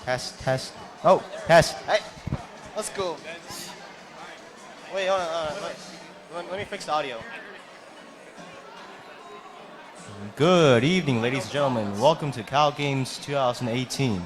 Test, test. Oh, test. Hey, let's go. Wait, hold on. Let me fix the audio. Good evening, ladies and gentlemen. Welcome to CalGames 2018.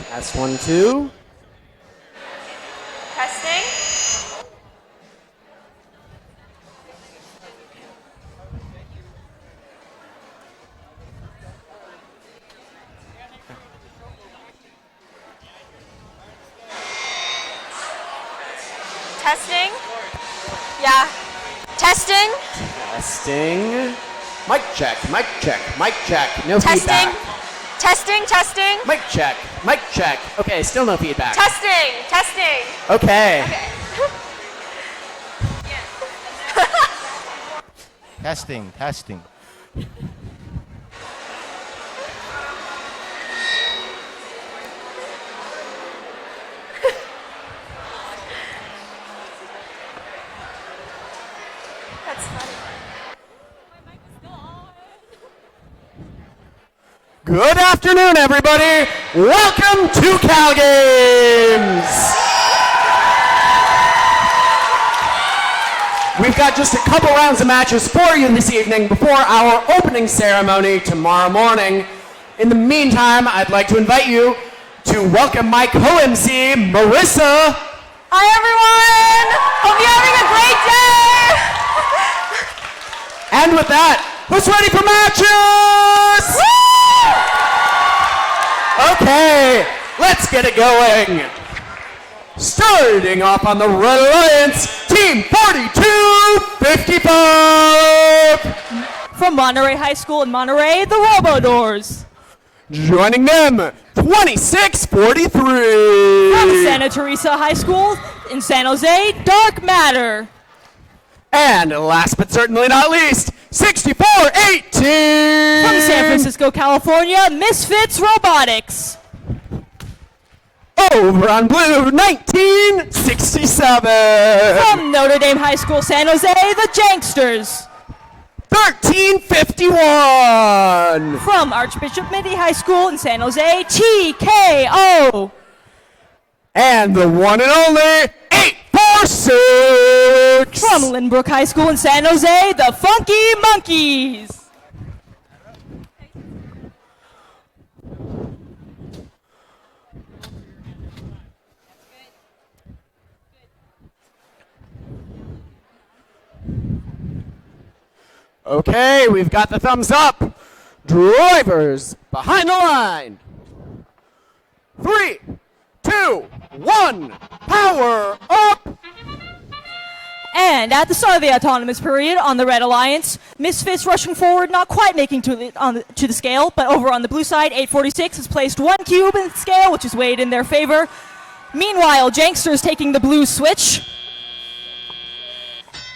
Test 1, 2. Testing. Testing. Yeah. Testing. Testing. Mic check, mic check, mic check. No Testing. feedback. Testing. Testing. Mic check, mic check. Okay, still no feedback. Testing. Testing. Okay. Testing, testing. That's funny. Good afternoon, everybody. Welcome to CalGames. We've got just a couple rounds of matches for you this evening before our opening ceremony tomorrow morning. In the meantime, I'd like to invite you to welcome my co-MC, Marissa. Hi, everyone. Hope you're having a great day. And with that, who's ready for matches? Okay, let's get it going. Starting off on the Red Alliance, Team 4255. From Monterey High School in Monterey, the Robodors. Joining them, 2643. From Santa Teresa High School in San Jose, Dark Matter. And last but certainly not least, 6418. From San Francisco, California, Misfits Robotics. Over on blue, 1967. From Notre Dame High School, San Jose, the Janksters. 1351. From Archbishop Mitty High School in San Jose, TKO. And the one and only 846. From Lynbrook High School in San Jose, the Funky Monkeys. Okay, we've got the thumbs up. Drivers behind the line. 3, 2, 1, power up. And at the start of the autonomous period on the Red Alliance, Misfits rushing forward, not quite making to the scale, but over on the blue side, 846 has placed one cube in the scale, which is weighed in their favor. Meanwhile, Janksters taking the blue switch.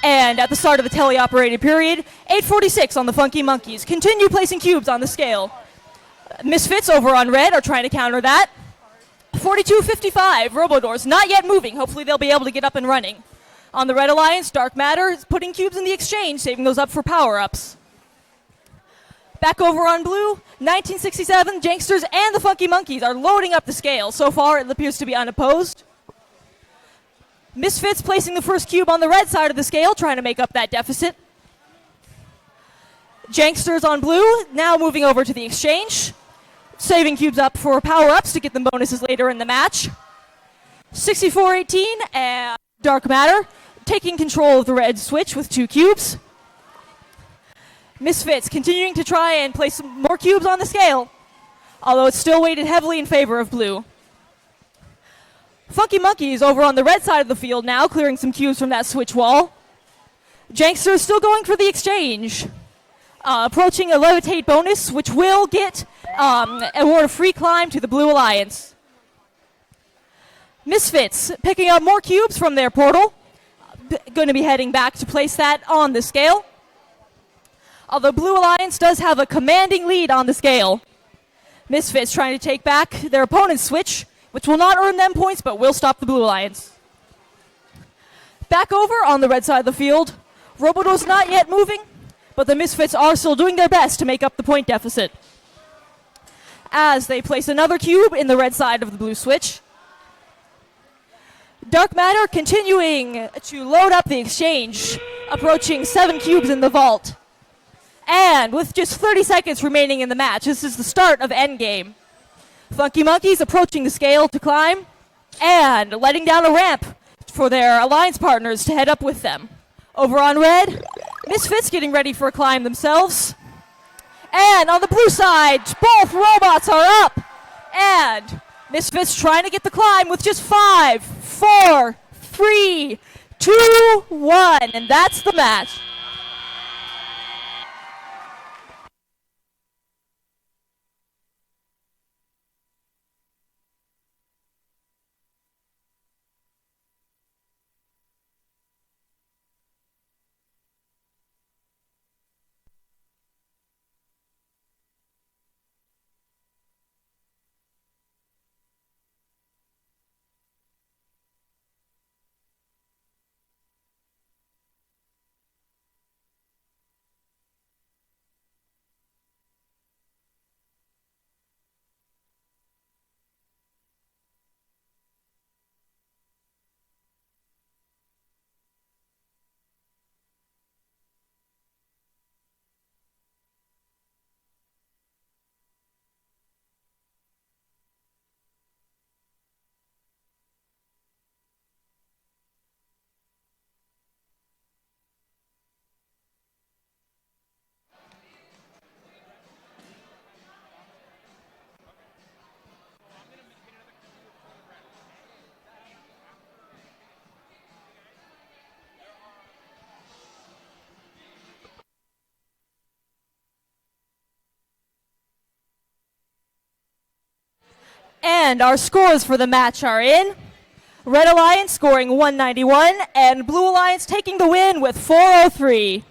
And at the start of the teleoperated period, 846 on the Funky Monkeys continue placing cubes on the scale. Misfits over on red are trying to counter that. 4255, Robodors not yet moving. Hopefully they'll be able to get up and running. On the Red Alliance, Dark Matter is putting cubes in the exchange, saving those up for power-ups. Back over on blue, 1967, Janksters and the Funky Monkeys are loading up the scale. So far, it appears to be unopposed. Misfits placing the first cube on the red side of the scale, trying to make up that deficit. Janksters on blue, now moving over to the exchange, saving cubes up for power-ups to get them bonuses later in the match. 6418 and Dark Matter taking control of the red switch with 2 cubes. Misfits continuing to try and place some more cubes on the scale, although it's still weighted heavily in favor of blue. Funky Monkeys over on the red side of the field now, clearing some cubes from that switch wall. Jankster still going for the exchange. Approaching a levitate bonus, which will get award a free climb to the Blue Alliance. Misfits picking up more cubes from their portal. Going to be heading back to place that on the scale. Although Blue Alliance does have a commanding lead on the scale. Misfits trying to take back their opponent's switch, which will not earn them points, but will stop the Blue Alliance. Back over on the red side of the field, Robodors not yet moving, but the Misfits are still doing their best to make up the point deficit. As they place another cube in the red side of the blue switch. Dark Matter continuing to load up the exchange, approaching 7 cubes in the vault. And with just 30 seconds remaining in the match, this is the start of endgame. Funky Monkeys approaching the scale to climb and letting down a ramp for their alliance partners to head up with them. Over on red, Misfits getting ready for a climb themselves. And on the blue side, both robots are up. And Misfits trying to get the climb with just 5, 4, 3, 2, 1. And that's the match. And our scores for the match are in. Red Alliance scoring 191 and Blue Alliance taking the win with 403.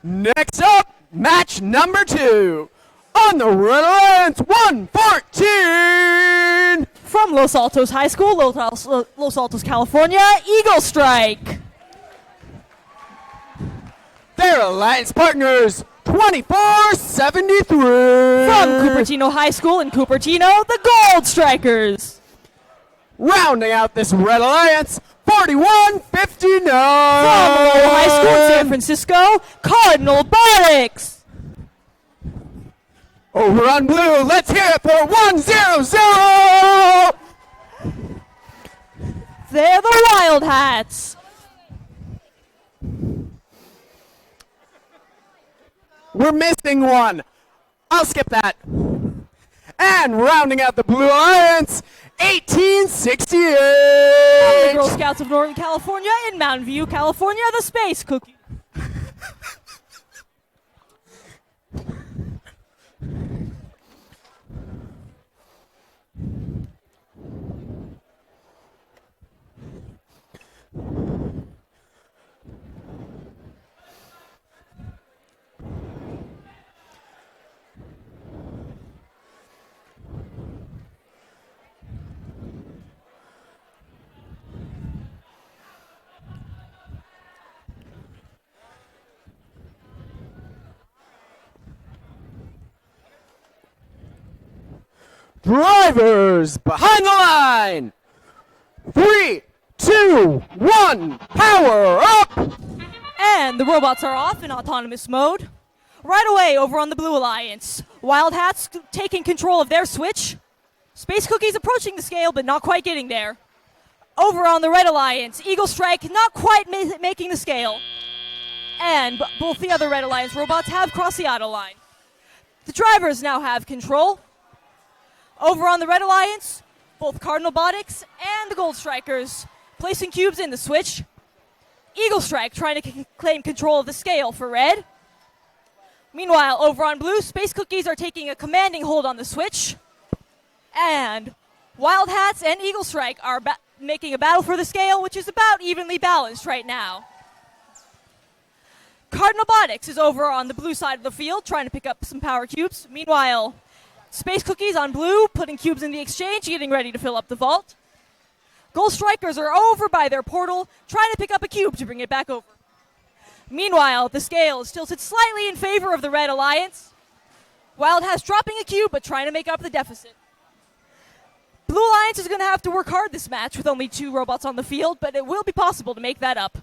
Next up, match number 2. On the Red Alliance 114. From Los Altos High School, Los Altos, California, Eagle Strike. Their alliance partners, 2473. From Cupertino High School in Cupertino, the Gold Strikers. Rounding out this Red Alliance, 4159. From Lowell High School in San Francisco, Cardinal Robotics. Over on blue, let's hear it for 100. They're the Wild Hats. We're missing one. I'll skip that. And rounding out the Blue Alliance, 1868. The Girl Scouts of Northern California in Mountain View, California, the Space Cookie. Drivers behind the line. 3, 2, 1, power up. And the robots are off in autonomous mode. Right away over on the Blue Alliance, Wild Hats taking control of their switch. Space Cookies approaching the scale, but not quite getting there. Over on the Red Alliance, Eagle Strike not quite making the scale. And both the other Red Alliance robots have crossed the auto line. The drivers now have control. Over on the Red Alliance, both Cardinal Robotics and the Gold Strikers placing cubes in the switch. Eagle Strike trying to claim control of the scale for Red. Meanwhile, over on Blue, Space Cookies are taking a commanding hold on the switch. And Wild Hats and Eagle Strike are making a battle for the scale, which is about evenly balanced right now. Cardinal Robotics is over on the blue side of the field trying to pick up some power cubes. Meanwhile, Space Cookies on blue, putting cubes in the exchange, getting ready to fill up the vault. Gold Strikers are over by their portal, trying to pick up a cube to bring it back over. Meanwhile, the scale is tilted slightly in favor of the Red Alliance. Wild Hats dropping a cube, but trying to make up the deficit. Blue Alliance is going to have to work hard this match with only 2 robots on the field, but it will be possible to make that up.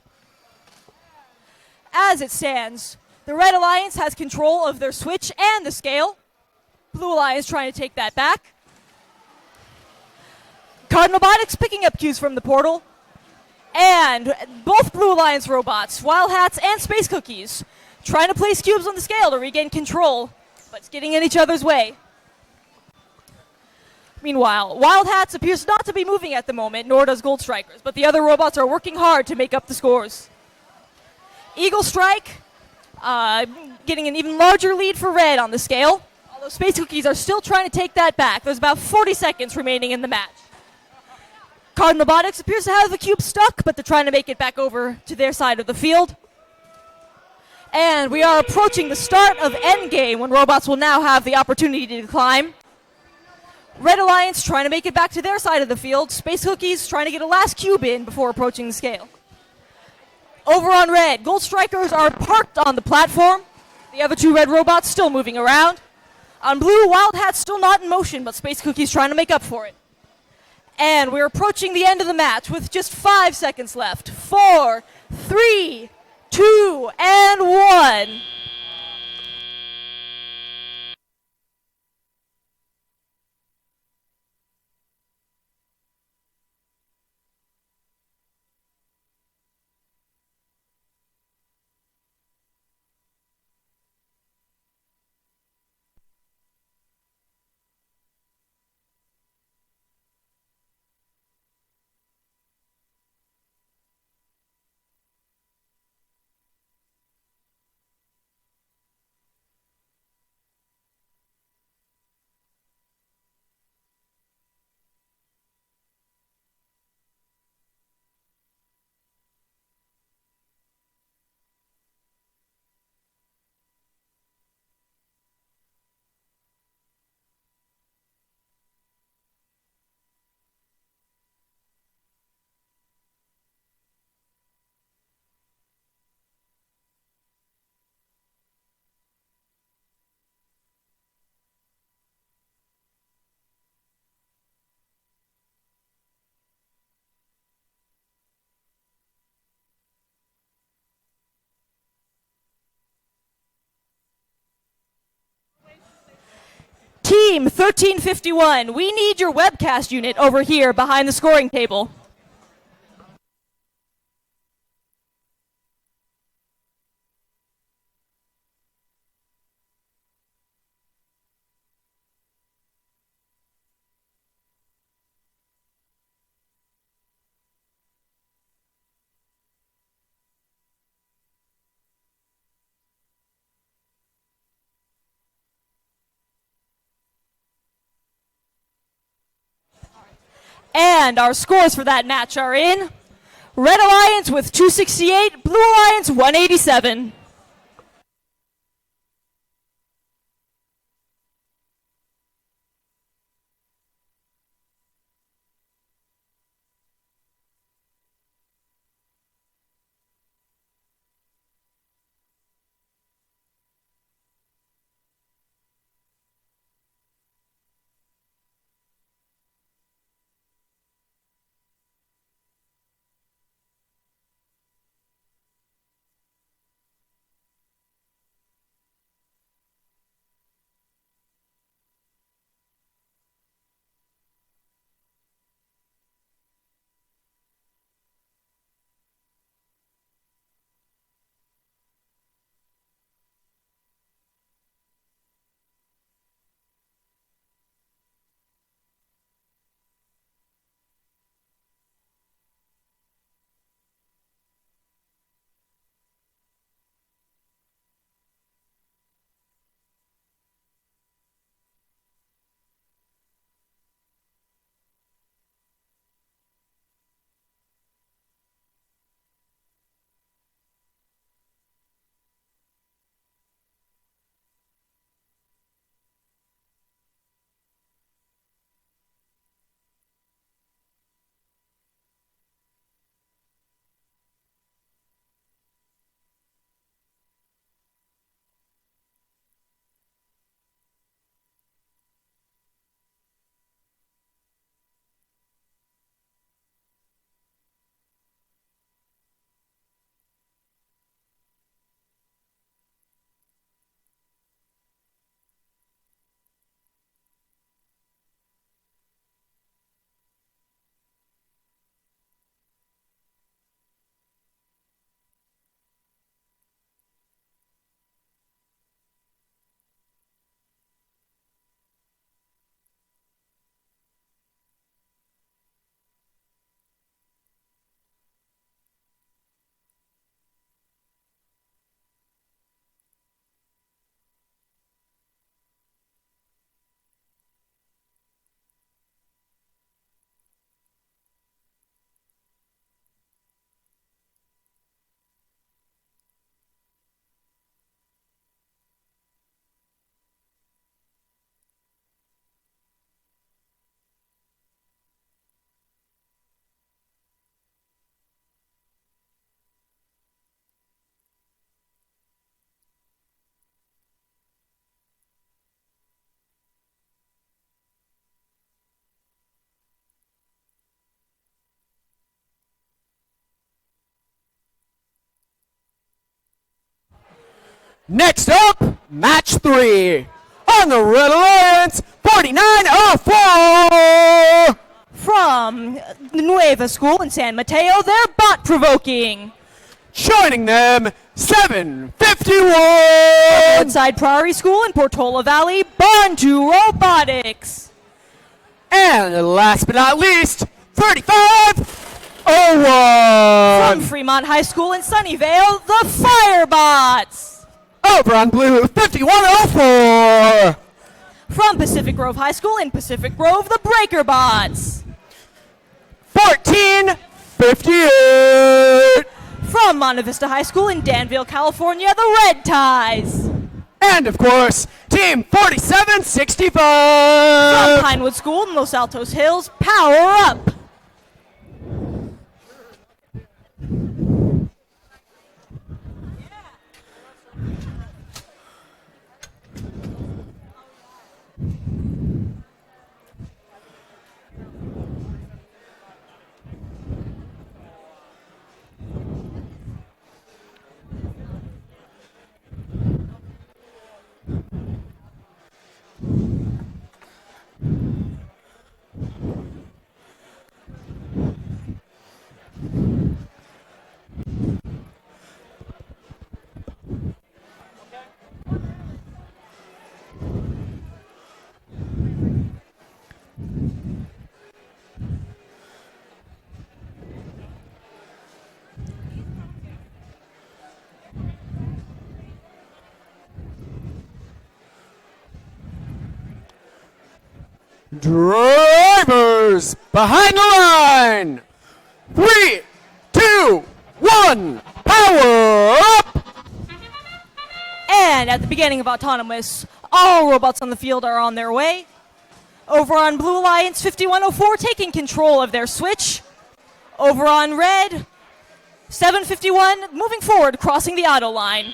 As it stands, the Red Alliance has control of their switch and the scale. Blue Alliance trying to take that back. Cardinal Robotics picking up cues from the portal. And both Blue Alliance robots, Wild Hats and Space Cookies, trying to place cubes on the scale to regain control, but it's getting in each other's way. Meanwhile, Wild Hats appears not to be moving at the moment, nor does Gold Strikers, but the other robots are working hard to make up the scores. Eagle Strike getting an even larger lead for Red on the scale. Although Space Cookies are still trying to take that back. There's about 40 seconds remaining in the match. Cardinal Robotics appears to have the cube stuck, but they're trying to make it back over to their side of the field. And we are approaching the start of Endgame, when robots will now have the opportunity to climb. Red Alliance trying to make it back to their side of the field. Space Cookies trying to get a last cube in before approaching the scale. Over on Red, Gold Strikers are parked on the platform. The other 2 Red robots still moving around. On Blue, Wild Hats still not in motion, but Space Cookies trying to make up for it. And we're approaching the end of the match with just 5 seconds left. 4, 3, 2, and 1. Team 1351, we need your webcast unit over here behind the scoring table. And our scores for that match are in Red Alliance with 268, Blue Alliance 187. Next up, match 3. On the Red Alliance, 4904. From Nueva School in San Mateo, they're bot provoking. Joining them, 751. Woodside Priory School in Portola Valley, born to robotics. And last but not least, 3501. From Fremont High School in Sunnyvale, the Firebots. Over on blue, 5104. From Pacific Grove High School in Pacific Grove, the Breakerbots. 1458. From Monte Vista High School in Danville, California, the Red Ties. And of course, Team From 4765. Pinewood School in Los Altos Hills, Power Up. Drivers behind the line. 3, 2, 1, power up! And at the beginning of Autonomous, all robots on the field are on their way. Over on Blue Alliance, 5104 taking control of their switch. Over on Red, 751 moving forward, crossing the auto line.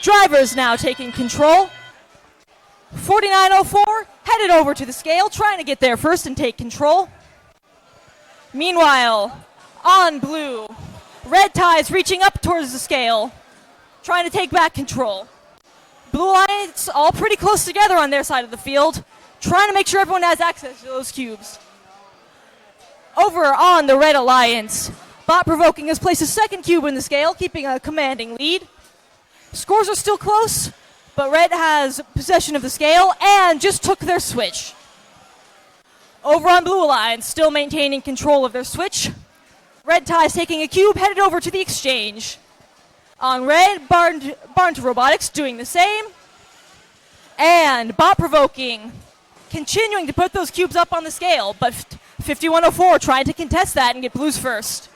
Drivers now taking control. 4904 headed over to the scale, trying to get there first and take control. Meanwhile, on Blue, Red Ties reaching up towards the scale, trying to take back control. Blue Alliance all pretty close together on their side of the field, trying to make sure everyone has access to those cubes. Over on the Red Alliance, Bot Provoking has placed a second cube in the scale, keeping a commanding lead. Scores are still close, but Red has possession of the scale and just took their switch. Over on Blue Alliance, still maintaining control of their switch. Red Ties taking a cube, headed over to the exchange. On Red, Barn to Robotics doing the same. And Bot Provoking continuing to put those cubes up on the scale, but 5104 trying to contest that and get Blues first.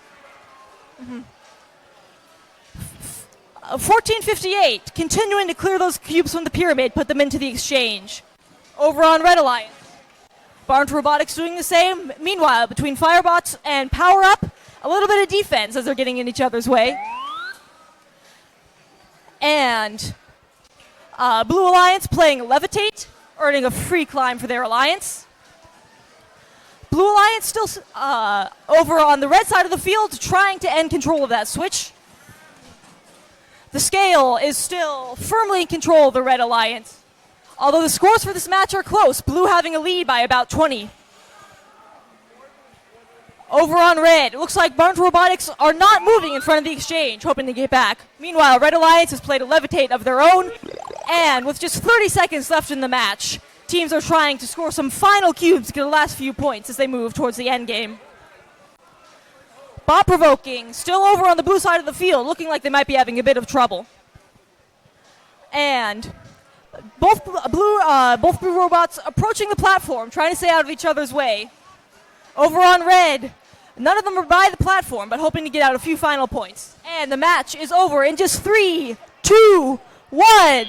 1458 continuing to clear those cubes from the pyramid, put them into the exchange. Over on Red Alliance, Barn to Robotics doing the same. Meanwhile, between Firebots and Power Up, a little bit of defense as they're getting in each other's way. And Blue Alliance playing Levitate, earning a free climb for their alliance. Blue Alliance still over on the red side of the field, trying to end control of that switch. The scale is still firmly in control of the Red Alliance, although the scores for this match are close, Blue having a lead by about 20. Over on Red, it looks like Barn to Robotics are not moving in front of the exchange, hoping to get back. Meanwhile, Red Alliance has played a Levitate of their own, and with just 30 seconds left in the match, teams are trying to score some final cubes to get the last few points as they move towards the end game. Bot Provoking still over on the blue side of the field, looking like they might be having a bit of trouble. And both blue robots approaching the platform, trying to stay out of each other's way. Over on Red, none of them are by the platform, but hoping to get out a few final points. And the match is over in just 3, 2, 1.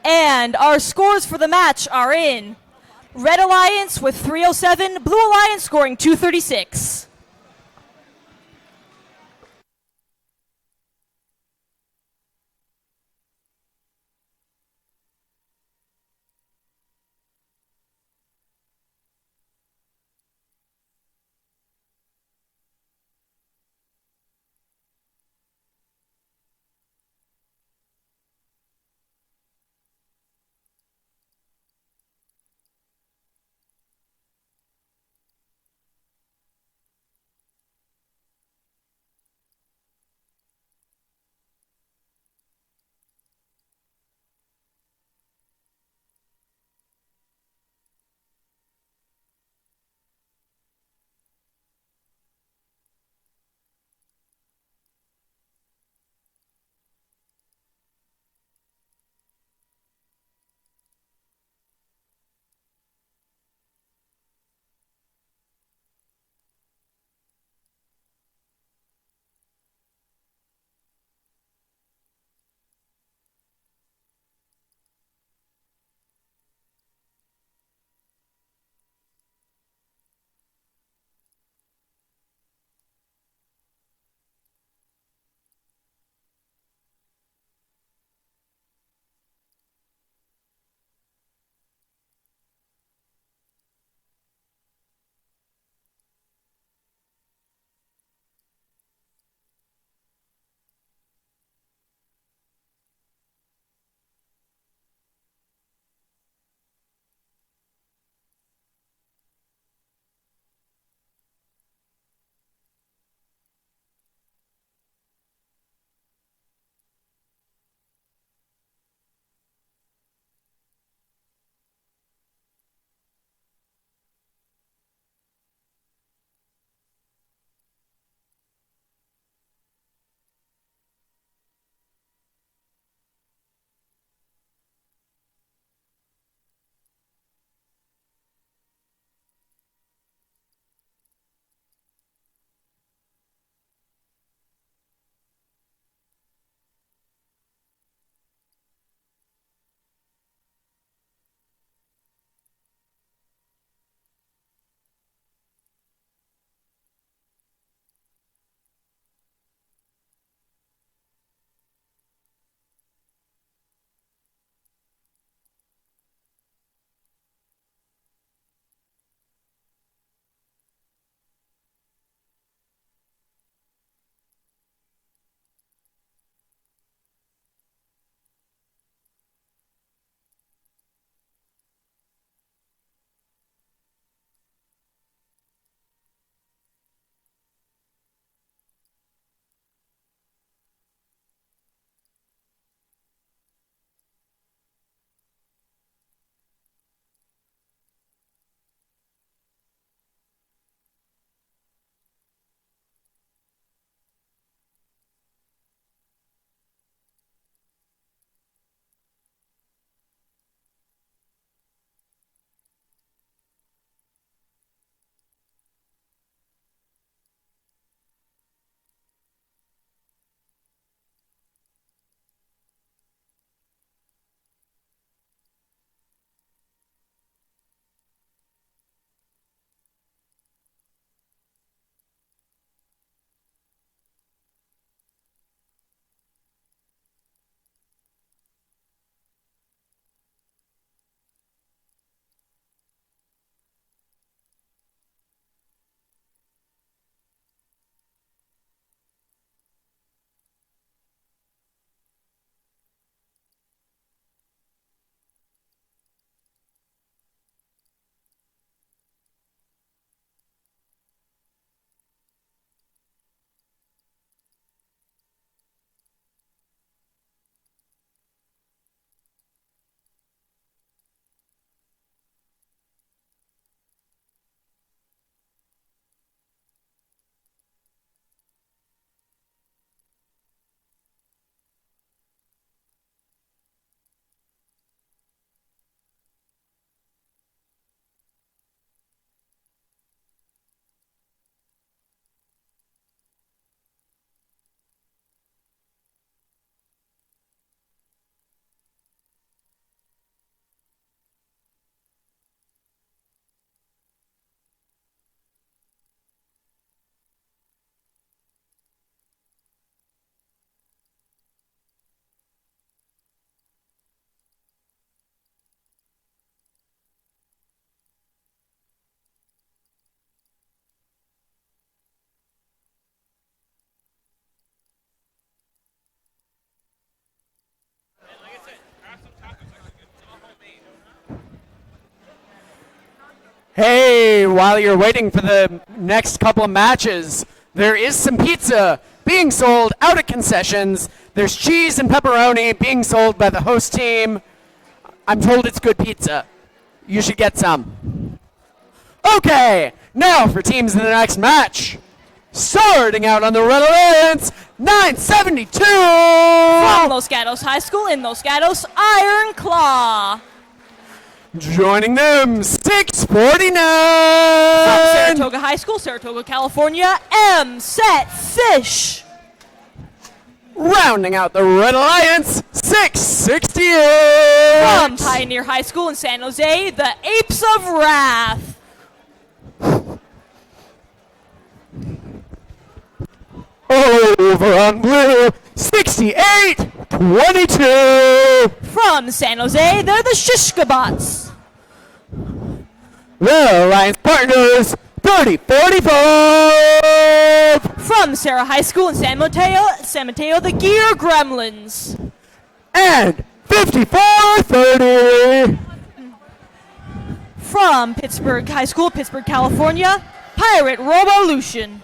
And our scores for the match are in. Red Alliance with 307, Blue Alliance scoring 236. Hey, while you're waiting for the next couple of matches, there is some pizza being sold out at concessions. There's cheese and pepperoni being sold by the host team. I'm told it's good pizza. You should get some. Okay, now for teams in the next match. Starting out on the Red Alliance, 972! From Los Gatos High School in Los Gatos, Iron Claw. Joining them, 649! From Saratoga High School, Saratoga, California, M-Set Fish. Rounding out the Red Alliance, 668! From Pioneer High School in San Jose, the Apes of Wrath. Over on blue, 68-22! From San Jose, they're the Shishkabots. The Alliance partners, 30-45! From Sarah High School in San Mateo, the Gear Gremlins. And 54-30! From Pittsburgh High School, Pittsburgh, California, Pirate Robolution.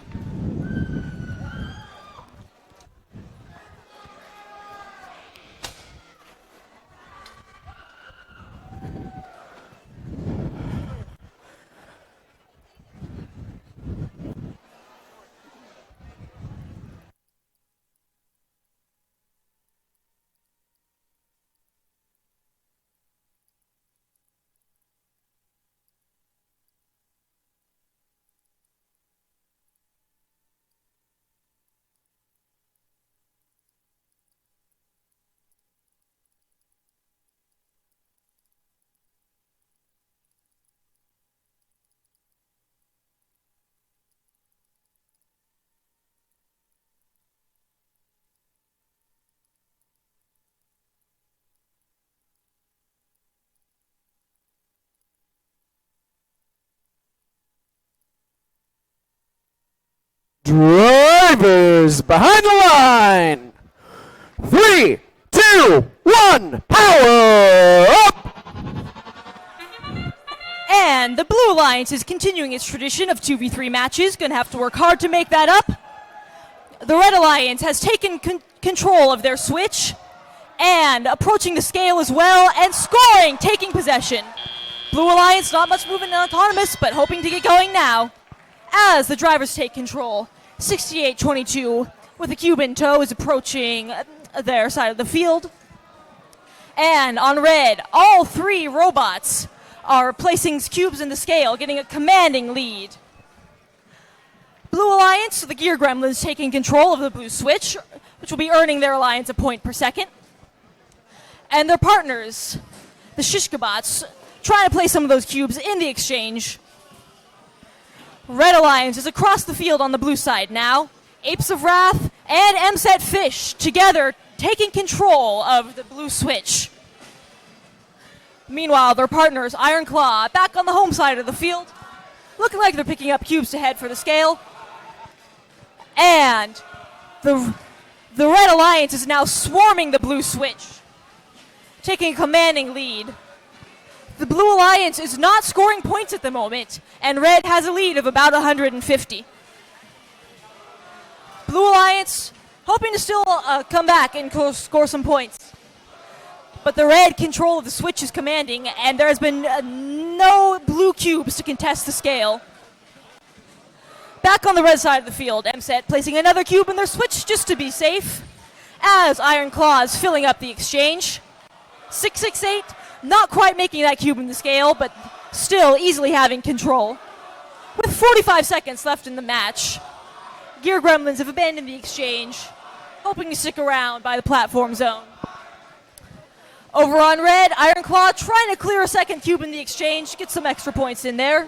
Drivers behind the line! 3, 2, 1, power up! And the Blue Alliance is continuing its tradition of 2v3 matches. Gonna have to work hard to make that up. The Red Alliance has taken control of their switch and approaching the scale as well and scoring, taking possession. Blue Alliance not much movement and autonomous, but hoping to get going now as the drivers take control. 68-22 with a cube in tow is approaching their side of the field. And on red, all three robots are placing cubes in the scale, getting a commanding lead. Blue Alliance, the Gear Gremlins, taking control of the blue switch, which will be earning their alliance a point per second. And their partners, the Shishkabots, trying to place some of those cubes in the exchange. Red Alliance is across the field on the blue side now. Apes of Wrath and M-Set Fish together taking control of the blue switch. Meanwhile, their partners, Iron Claw, back on the home side of the field, looking like they're picking up cubes to head for the scale. And the Red Alliance is now swarming the blue switch, taking a commanding lead. The Blue Alliance is not scoring points at the moment, and Red has a lead of about 150. Blue Alliance hoping to still come back and score some points. But the Red control of the switch is commanding, and there has been no blue cubes to contest the scale. Back on the red side of the field, M-Set placing another cube in their switch just to be safe, as Iron Claw is filling up the exchange. 668. Not quite making that cube in the scale, but still easily having control. With 45 seconds left in the match, Gear Gremlins have abandoned the exchange, hoping to stick around by the platform zone. Over on red, Iron Claw trying to clear a second cube in the exchange, get some extra points in there.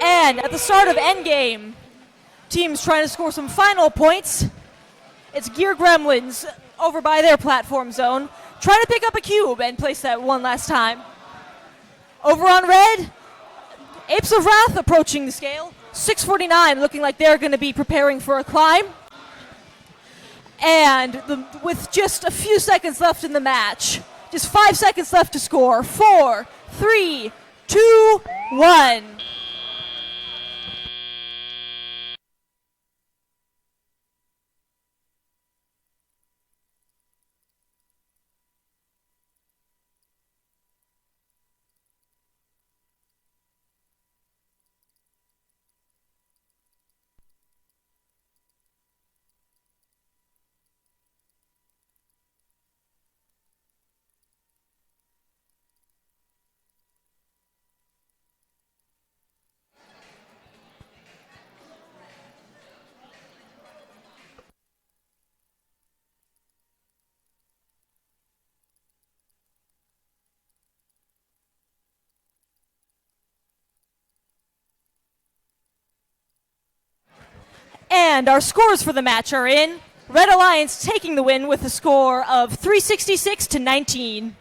And at the start of endgame, teams trying to score some final points. It's Gear Gremlins over by their platform zone, trying to pick up a cube and place that one last time. Over on red, Apes of Wrath approaching the scale. 649 looking like they're going to be preparing for a climb. And with just a few seconds left in the match, just 5 seconds left to score. 4, 3, 2, 1. And our scores for the match are in. Red Alliance taking the win with a score of 366 to 19.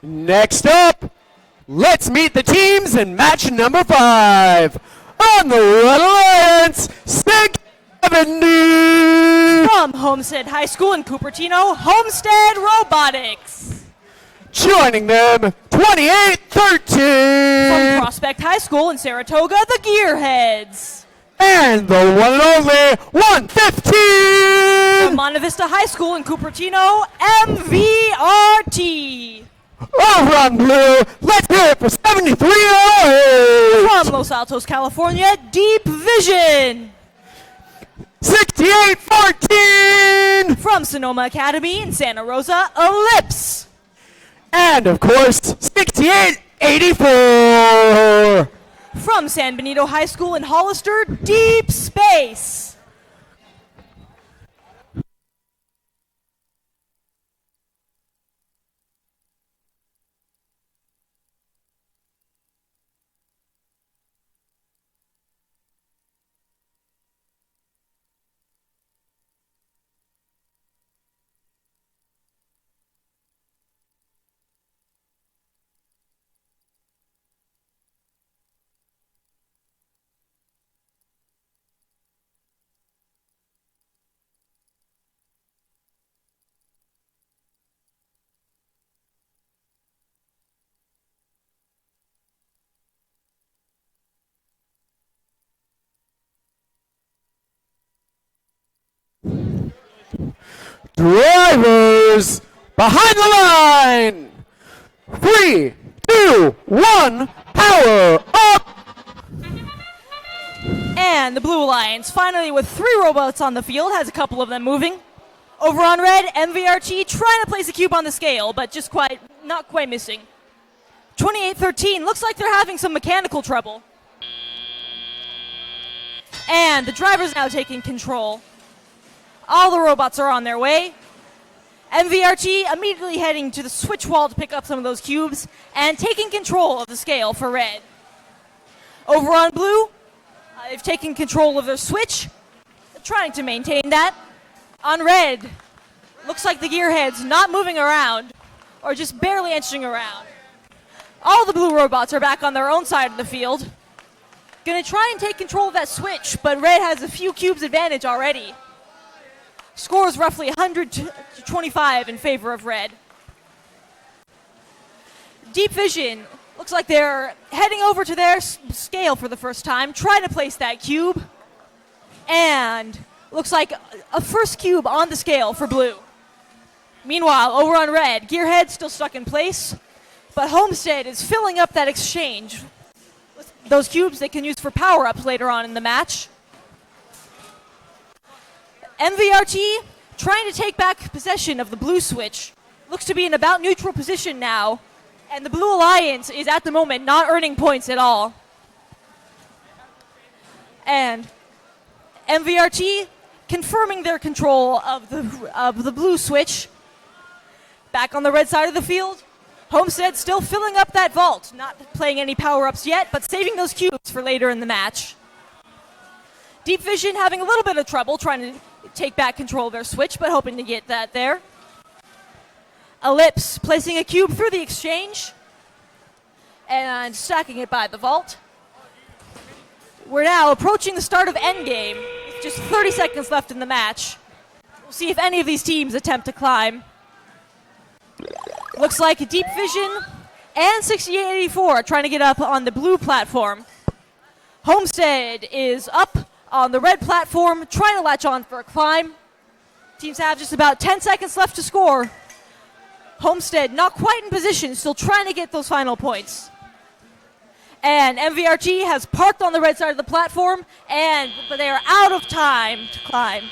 Next up, let's meet the teams in match number 5. On the Red Alliance, 670. From Homestead High School in Cupertino, Homestead Robotics. Joining them, 28-13. From Prospect High School in Saratoga, the Gearheads. And the one and only 115. From Monte Vista High School in Cupertino, MVRT. Over on blue, let's hear it for 7308. From Los Altos, California, Deep Vision. 68-14. From Sonoma Academy in Santa Rosa, Ellipse. And of course, 68-84. From San Benito High School in Hollister, Deep Space. Drivers behind the line. 3, 2, 1, power up. And the Blue Alliance, finally with 3 robots on the field, has a couple of them moving. Over on red, MVRT trying to place a cube on the scale, but just not quite missing. 28-13, looks like they're having some mechanical trouble. And the driver's now taking control. All the robots are on their way. MVRT immediately heading to the switch wall to pick up some of those cubes and taking control of the scale for red. Over on blue, they've taken control of their switch, trying to maintain that. On red, looks like the gearheads not moving around or just barely inching around. All the blue robots are back on their own side of the field. Gonna try and take control of that switch, but red has a few cubes advantage already. Score is roughly 100 to 25 in favor of red. Deep Vision, looks like they're heading over to their scale for the first time, trying to place that cube. And looks like a first cube on the scale for blue. Meanwhile, over on red, Gearhead still stuck in place, but Homestead is filling up that exchange with those cubes they can use for power-ups later on in the match. MVRT trying to take back possession of the blue switch. Looks to be in about neutral position now. And the Blue Alliance is at the moment not earning points at all. And MVRT confirming their control of the blue switch. Back on the red side of the field. Homestead still filling up that vault. Not playing any power-ups yet, but saving those cubes for later in the match. Deep Vision having a little bit of trouble trying to take back control of their switch, but hoping to get that there. Ellipse placing a cube through the exchange and stacking it by the vault. We're now approaching the start of endgame, with just 30 seconds left in the match. We'll see if any of these teams attempt to climb. Looks like Deep Vision and 6884 are trying to get up on the blue platform. Homestead is up on the red platform, trying to latch on for a climb. Teams have just about 10 seconds left to score. Homestead not quite in position, still trying to get those final points. And MVRT has parked on the red side of the platform, but they are out of time to climb.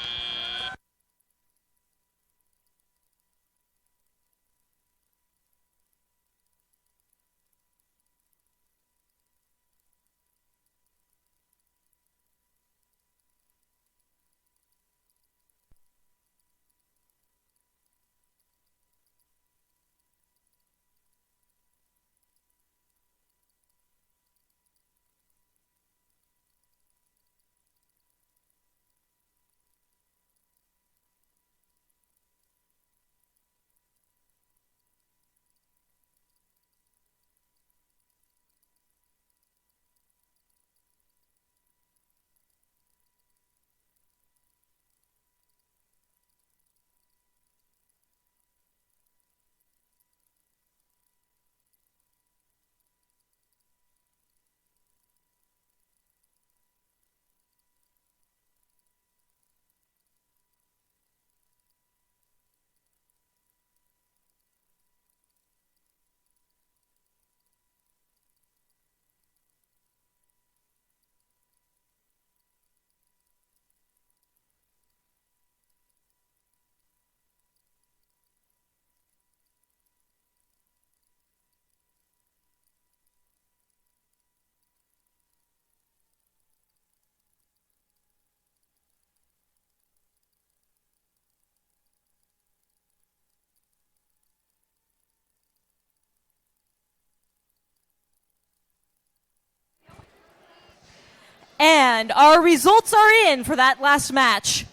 And our results are in for that last match.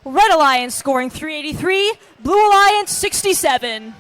Red Alliance scoring 383, Blue Alliance 67.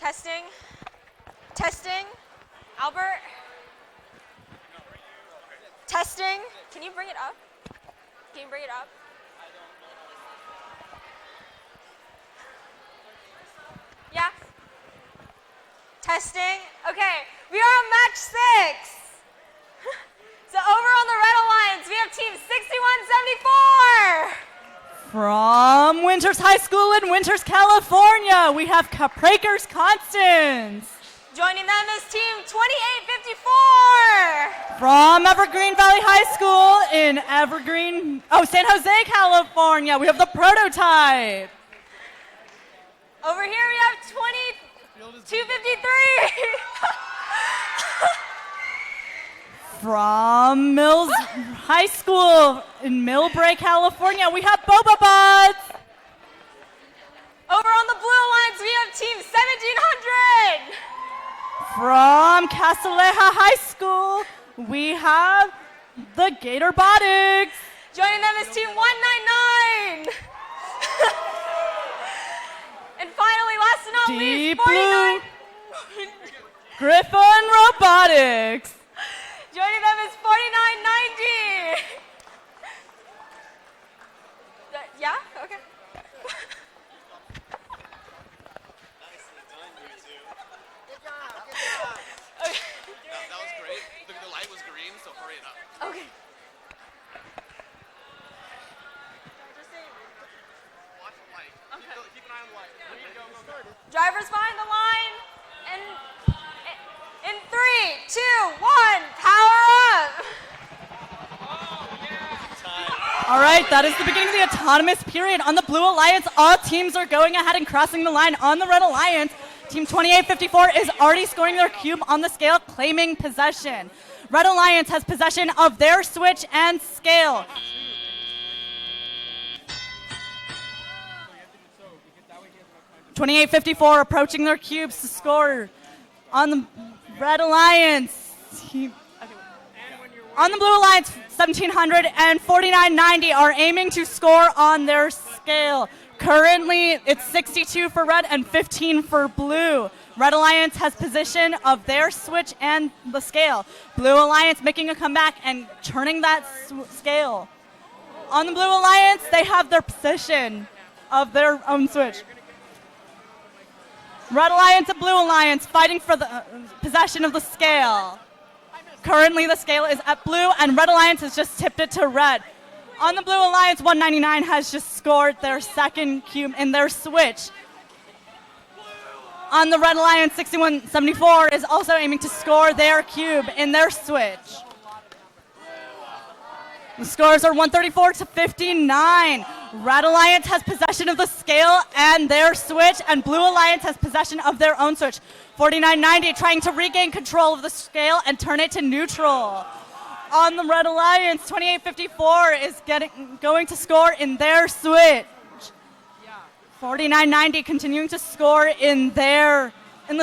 Testing. Testing. Albert. Testing. Can you bring it up? Can you bring it up? Yeah? Testing. Okay, we are on match 6. So over on the Red Alliance, we have team 6174. From Winters High School in Winters, California, we have Caprakers Constance. Joining them is team 2854. From Evergreen Valley High School in San Jose, California, we have the Prototype. Over here we have 2253. From Mills High School in Millbrae, California, we have Boba Buds. Over on the Blue Alliance, we have team 1700. From Castilleja High School, we have the Gatorbotics. Joining them is team 199. And finally, last but not Deep least, 49. Griffin Robotics. Joining them is 4990. Yeah? Okay. That was great. The light was green, so hurry it up. Okay. Watch the light. Keep an eye on the light. Drivers behind the line. And in 3, 2, 1, power up. All right, that is the beginning of the autonomous period. On the Blue Alliance, all teams are going ahead and crossing the line. On the Red Alliance, Team 2854 is already scoring their cube on the scale, claiming possession. Red Alliance has possession of their switch and scale. .2854 approaching their cubes to score on the Red Alliance. On the Blue Alliance, 1700 and 4990 are aiming to score on their scale. Currently, it's 62 for red and 15 for blue. Red Alliance has position of their switch and the scale. Blue Alliance making a comeback and turning that scale. On the Blue Alliance, they have their position of their own switch. Red Alliance and Blue Alliance fighting for the possession of the scale. Currently, the scale is at blue, and Red Alliance has just tipped it to red. On the Blue Alliance, 199 has just scored their second cube in their switch. On the Red Alliance, 6174 is also aiming to score their cube in their switch. The scores are 134 to 59. Red Alliance has possession of the scale and their switch, and Blue Alliance has possession of their own switch. 4990 trying to regain control of the scale and turn it to neutral. On the Red Alliance, 2854 is going to score in their switch. 4990 continuing to score in the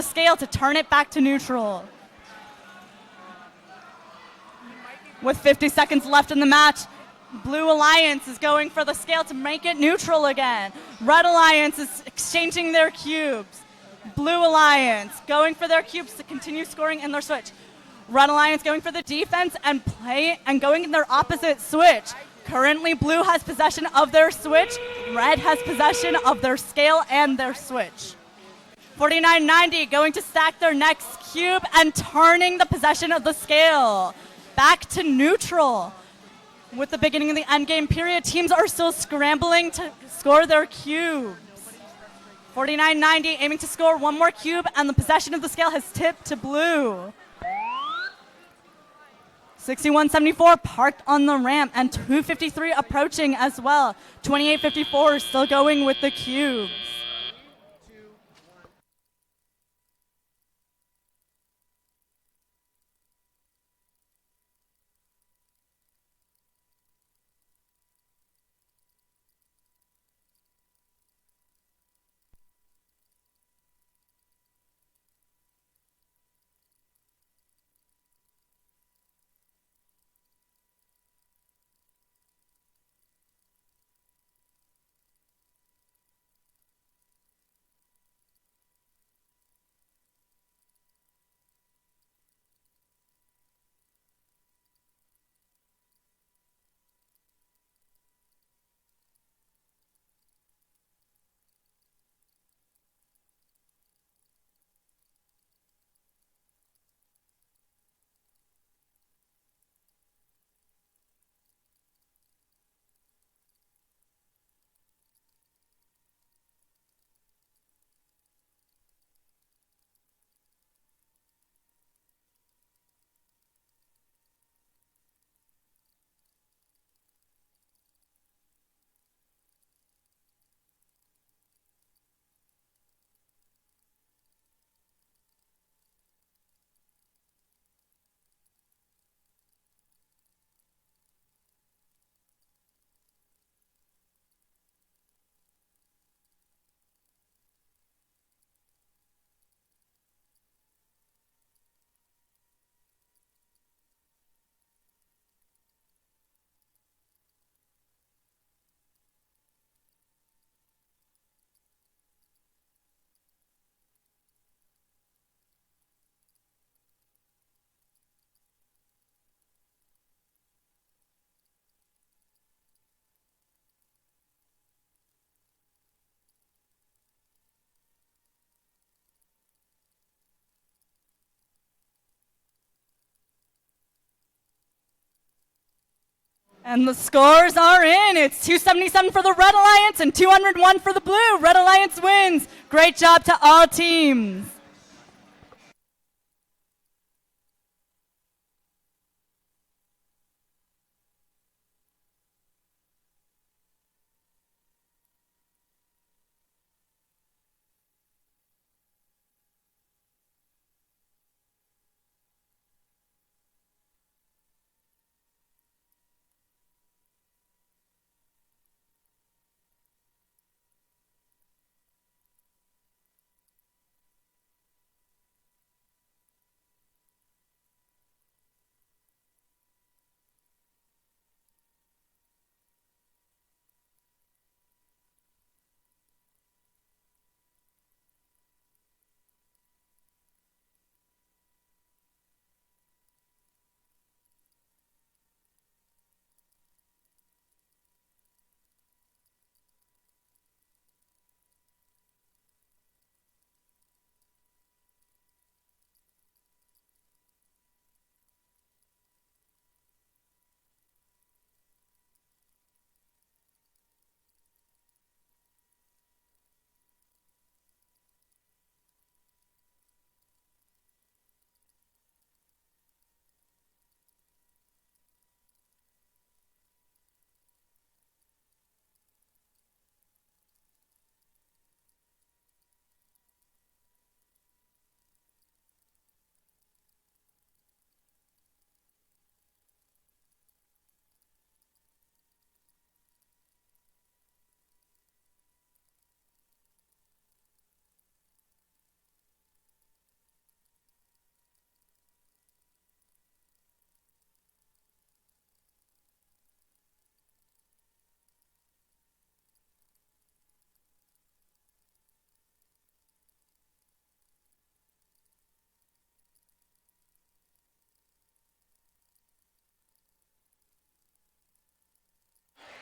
scale to turn it back to neutral. With 50 seconds left in the match, Blue Alliance is going for the scale to make it neutral again. Red Alliance is exchanging their cubes. Blue Alliance going for their cubes to continue scoring in their switch. Red Alliance going for the defense and going in their opposite switch. Currently, blue has possession of their switch. Red has possession of their scale and their switch. 4990 going to stack their next cube and turning the possession of the scale back to neutral. With the beginning of the endgame period, teams are still scrambling to score their cubes. 4990 aiming to score one more cube, and the possession of the scale has tipped to blue. 6174 parked on the ramp, and 253 approaching as well. 2854 still going with the cubes. And the scores are in. It's 277 for the Red Alliance and 201 for the Blue. Red Alliance wins. Great job to all teams.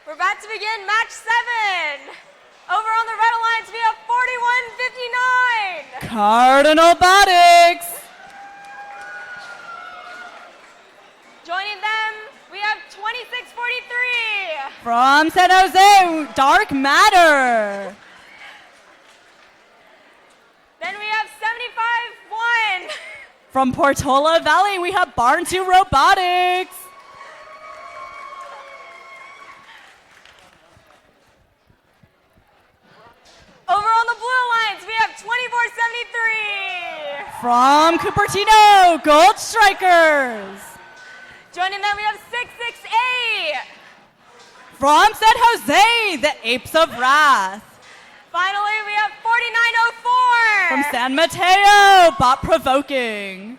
We're about to begin match 7. Over on the Red Alliance, we have 4159. Cardinal Robotics. Joining them, we have 2643. From San Jose, Dark Matter. Then we have 75-1. From Portola Valley, we have Barn 2 Robotics. Over on the Blue Alliance, we have 2473. From Cupertino, Gold Strikers. Joining them, we have 668. From San Jose, the Apes of Wrath. Finally, we have 4904. From San Mateo, Bot Provoking.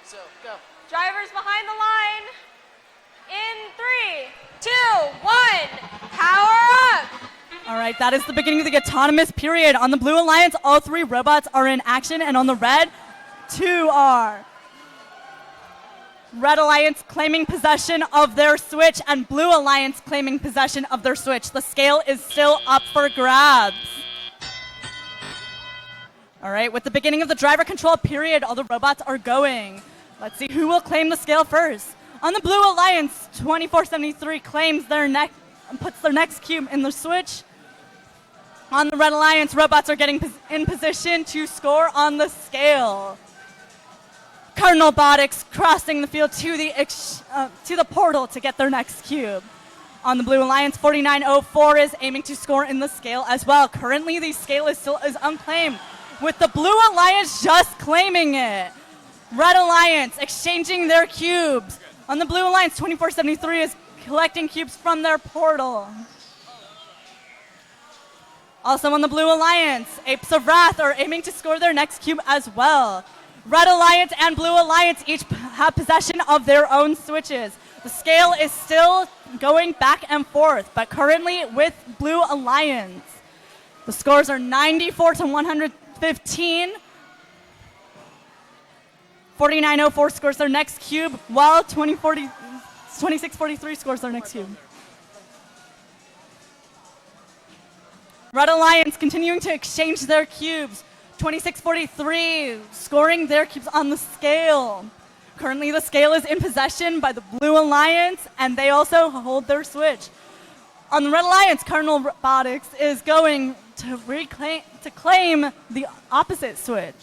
So, go. Drivers behind the line. In 3, 2, 1. Power up. All right, that is the beginning of the autonomous period. On the Blue Alliance, all 3 robots are in action, and on the Red, 2 are. Red Alliance claiming possession of their switch, and Blue Alliance claiming possession of their switch. The scale is still up for grabs. All right, with the beginning of the driver control period, all the robots are going. Let's see who will claim the scale first. On the Blue Alliance, 2473 claims their puts their next cube in the switch. On the Red Alliance, robots are getting in position to score on the scale. Cardinal Robotics crossing the field to the portal to get their next cube. On the Blue Alliance, 4904 is aiming to score in the scale as well. Currently, the scale is still unclaimed, with the Blue Alliance just claiming it. Red Alliance exchanging their cubes. On the Blue Alliance, 2473 is collecting cubes from their portal. Also on the Blue Alliance, Apes of Wrath are aiming to score their next cube as well. Red Alliance and Blue Alliance each have possession of their own switches. The scale is still going back and forth, but currently with Blue Alliance. The scores are 94 to 115. 4904 scores their next cube, while 2643 scores their next cube. Red Alliance continuing to exchange their cubes. 2643 scoring their cubes on the scale. Currently the scale is in possession by the Blue Alliance, and they also hold their switch. On the Red Alliance, Cardinal Robotics is going to claim the opposite switch.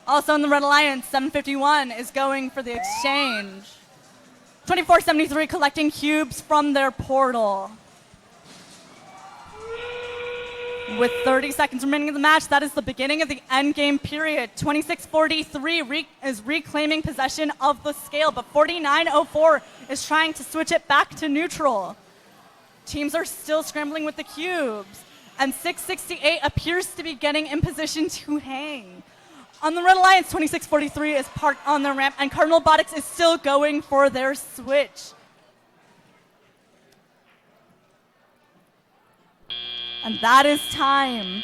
Also in the Red Alliance, 751 is going for the exchange. 2473 collecting cubes from their portal. With 30 seconds remaining in the match, that is the beginning of the end game period. 2643 is reclaiming possession of the scale, but 4904 is trying to switch it back to neutral. Teams are still scrambling with the cubes, and 668 appears to be getting in position to hang. On the Red Alliance, 2643 is parked on the ramp, and Cardinal Robotics is still going for their switch. And that is time.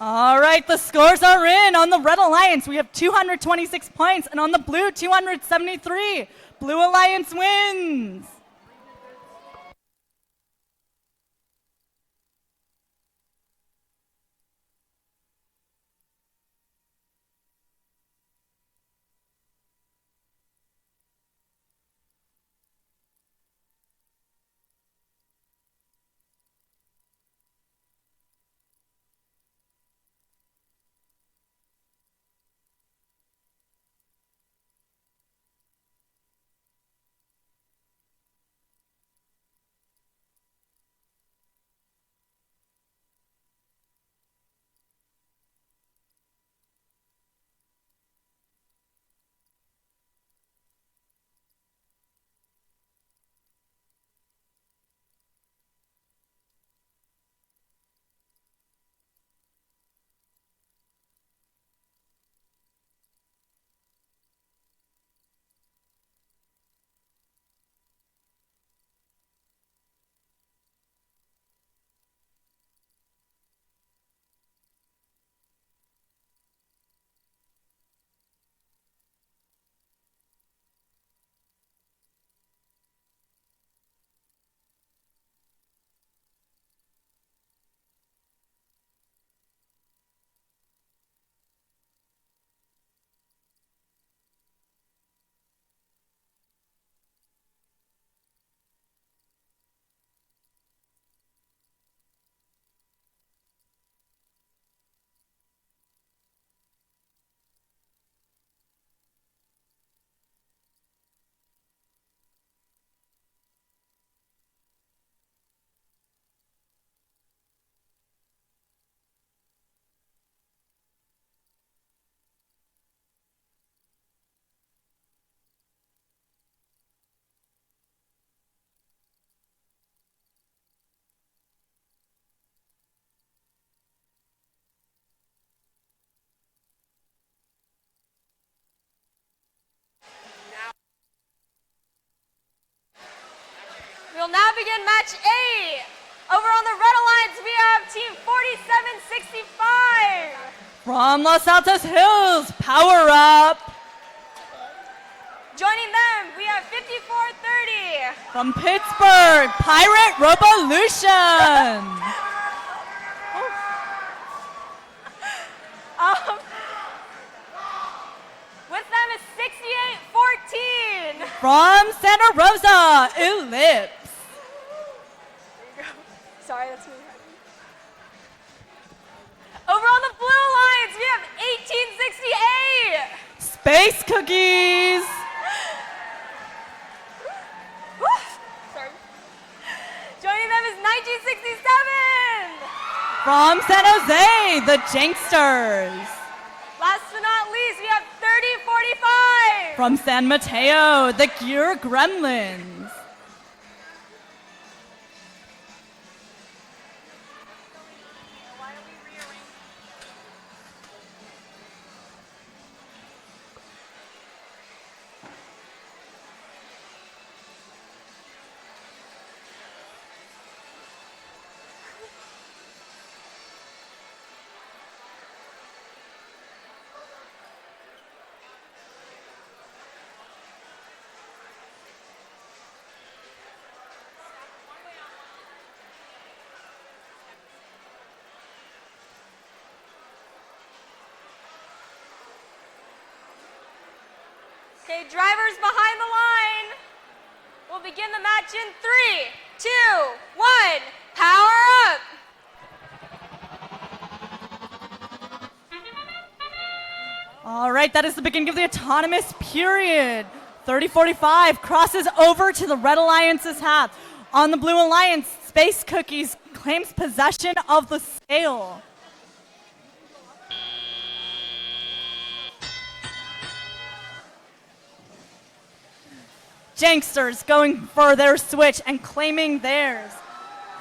All right, the scores are in. On the Red Alliance, we have 226 points, and on the Blue, 273. Blue Alliance wins. begin match 8. Over on the Red Alliance, we have team 4765. From Los Altos Hills, Power Up. Joining them, we have 5430. From Pittsburgh, Pirate Revolution. With them is 6814. From Santa Rosa, Ellipse. Sorry, that's really hard. Over on the Blue Alliance, we have 1868. Space Cookies. Sorry. Joining them is 1967. From San Jose, the Janksters. Last but not least, we have 3045. From San Mateo, the Gear Gremlins. Okay, drivers behind the line. We'll begin the match in 3, 2, 1. Power up. All right, that is the beginning of the autonomous period. 3045 crosses over to the Red Alliance's half. On the Blue Alliance, Space Cookies claims possession of the scale. Janksters going for their switch and claiming theirs.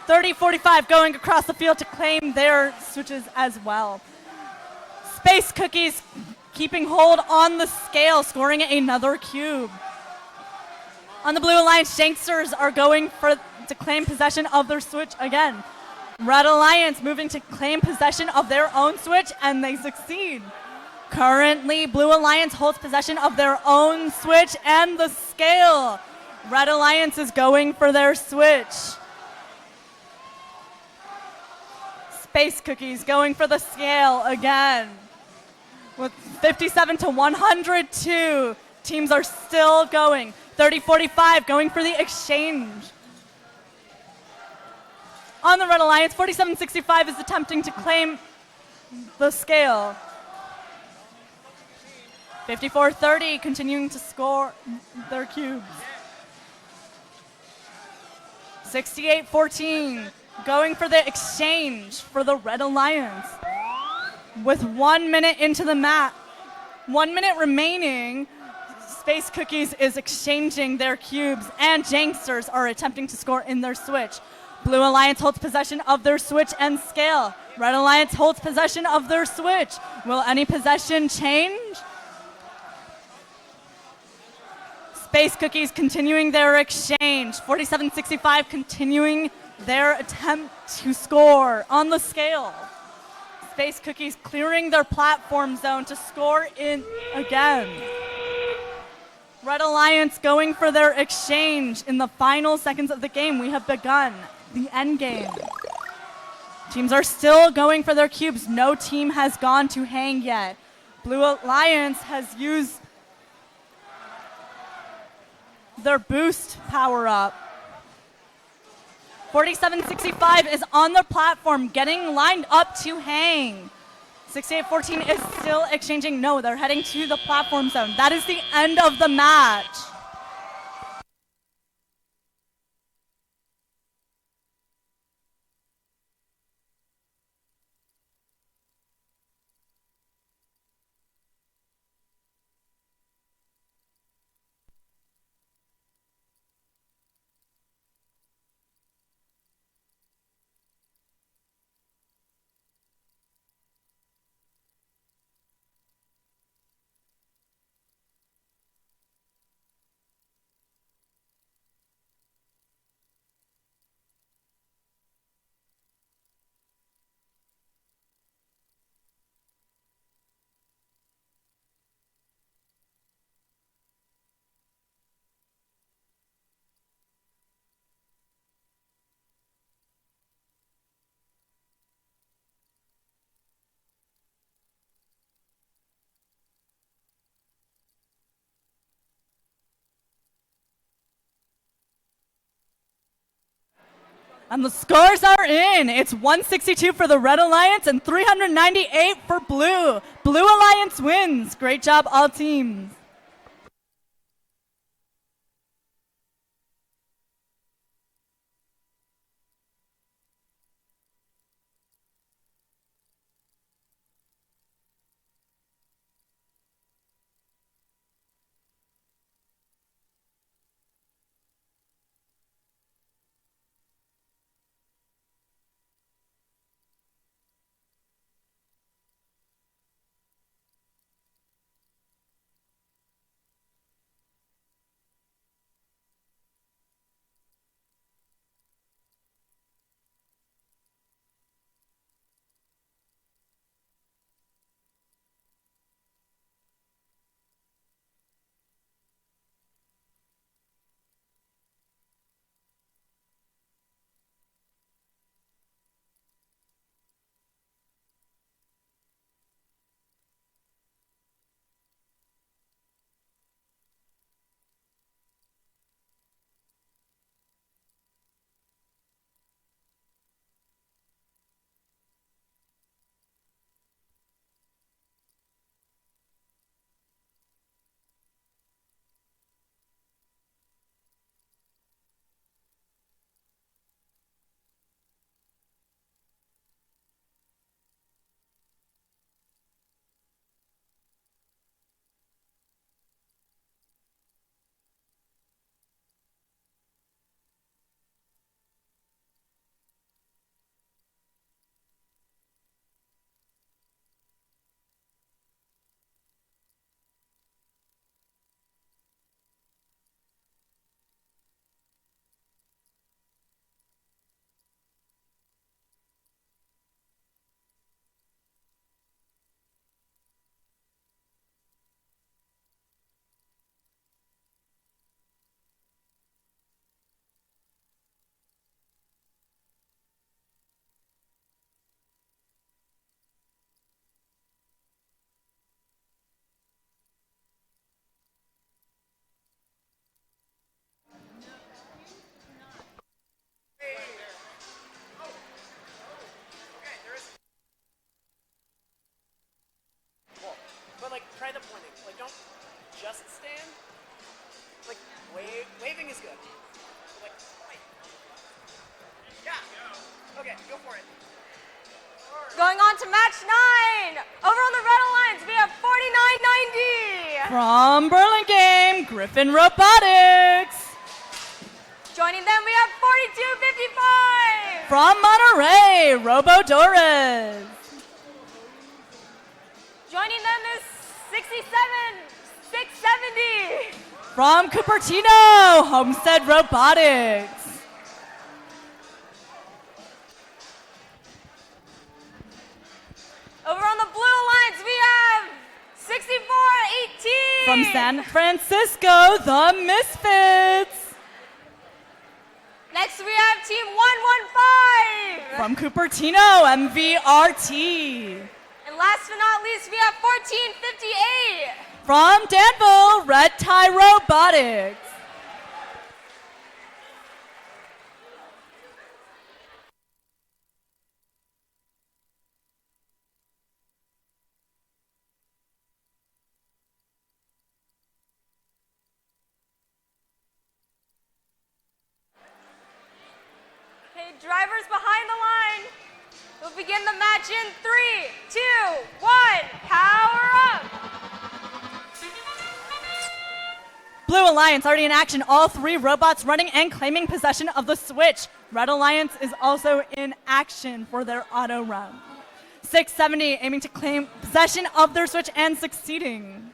3045 going across the field to claim their switches as well. Space Cookies keeping hold on the scale, scoring another cube. On the Blue Alliance, Janksters are going to claim possession of their switch again. Red Alliance moving to claim possession of their own switch, and they succeed. Currently, Blue Alliance holds possession of their own switch and the scale. Red Alliance is going for their switch. Space Cookies going for the scale again. With 57 to 102, teams are still going. 3045 going for the exchange. On the Red Alliance, 4765 is attempting to claim the scale. 5430 continuing to score their cubes. 6814 going for the exchange for the Red Alliance. With 1 minute into the match, 1 minute remaining, Space Cookies is exchanging their cubes, and Janksters are attempting to score in their switch. Blue Alliance holds possession of their switch and scale. Red Alliance holds possession of their switch. Will any possession change? Space Cookies continuing their exchange. 4765 continuing their attempt to score on the scale. Space Cookies clearing their platform zone to score in again. Red Alliance going for their exchange. In the final seconds of the game, we have begun the end game. Teams are still going for their cubes. No team has gone to hang yet. Blue Alliance has used their boost power up. 4765 is on the platform getting lined up to hang. 6814 is still exchanging. No, they're heading to the platform zone. That is the end of the match. And the scores are in. It's 162 for the Red Alliance and 398 for Blue. Blue Alliance wins. Great job, all teams. But like, try the pointing. Like, don't just stand. Like, waving is good. Like, right. Yeah. Okay, go for it. Going on to match 9. Over on the Red Alliance, we have 4990. From Burlingame, Griffin Robotics. Joining them, we have 4255. From Monterey, Robodores. Joining them is 67670. From Cupertino, Homestead Robotics. Over on the Blue Alliance, we have 6418. From San Francisco, the Misfits. Next, we have Team 115. From Cupertino, MVRT. And last but not least, we have 1458. From Danville, Red Tie Robotics. Okay, drivers behind the line. We'll begin the match in 3, 2, 1. Power up. Blue Alliance already in action. All 3 robots running and claiming possession of the switch. Red Alliance is also in action for their auto run. 670 aiming to claim possession of their switch and succeeding.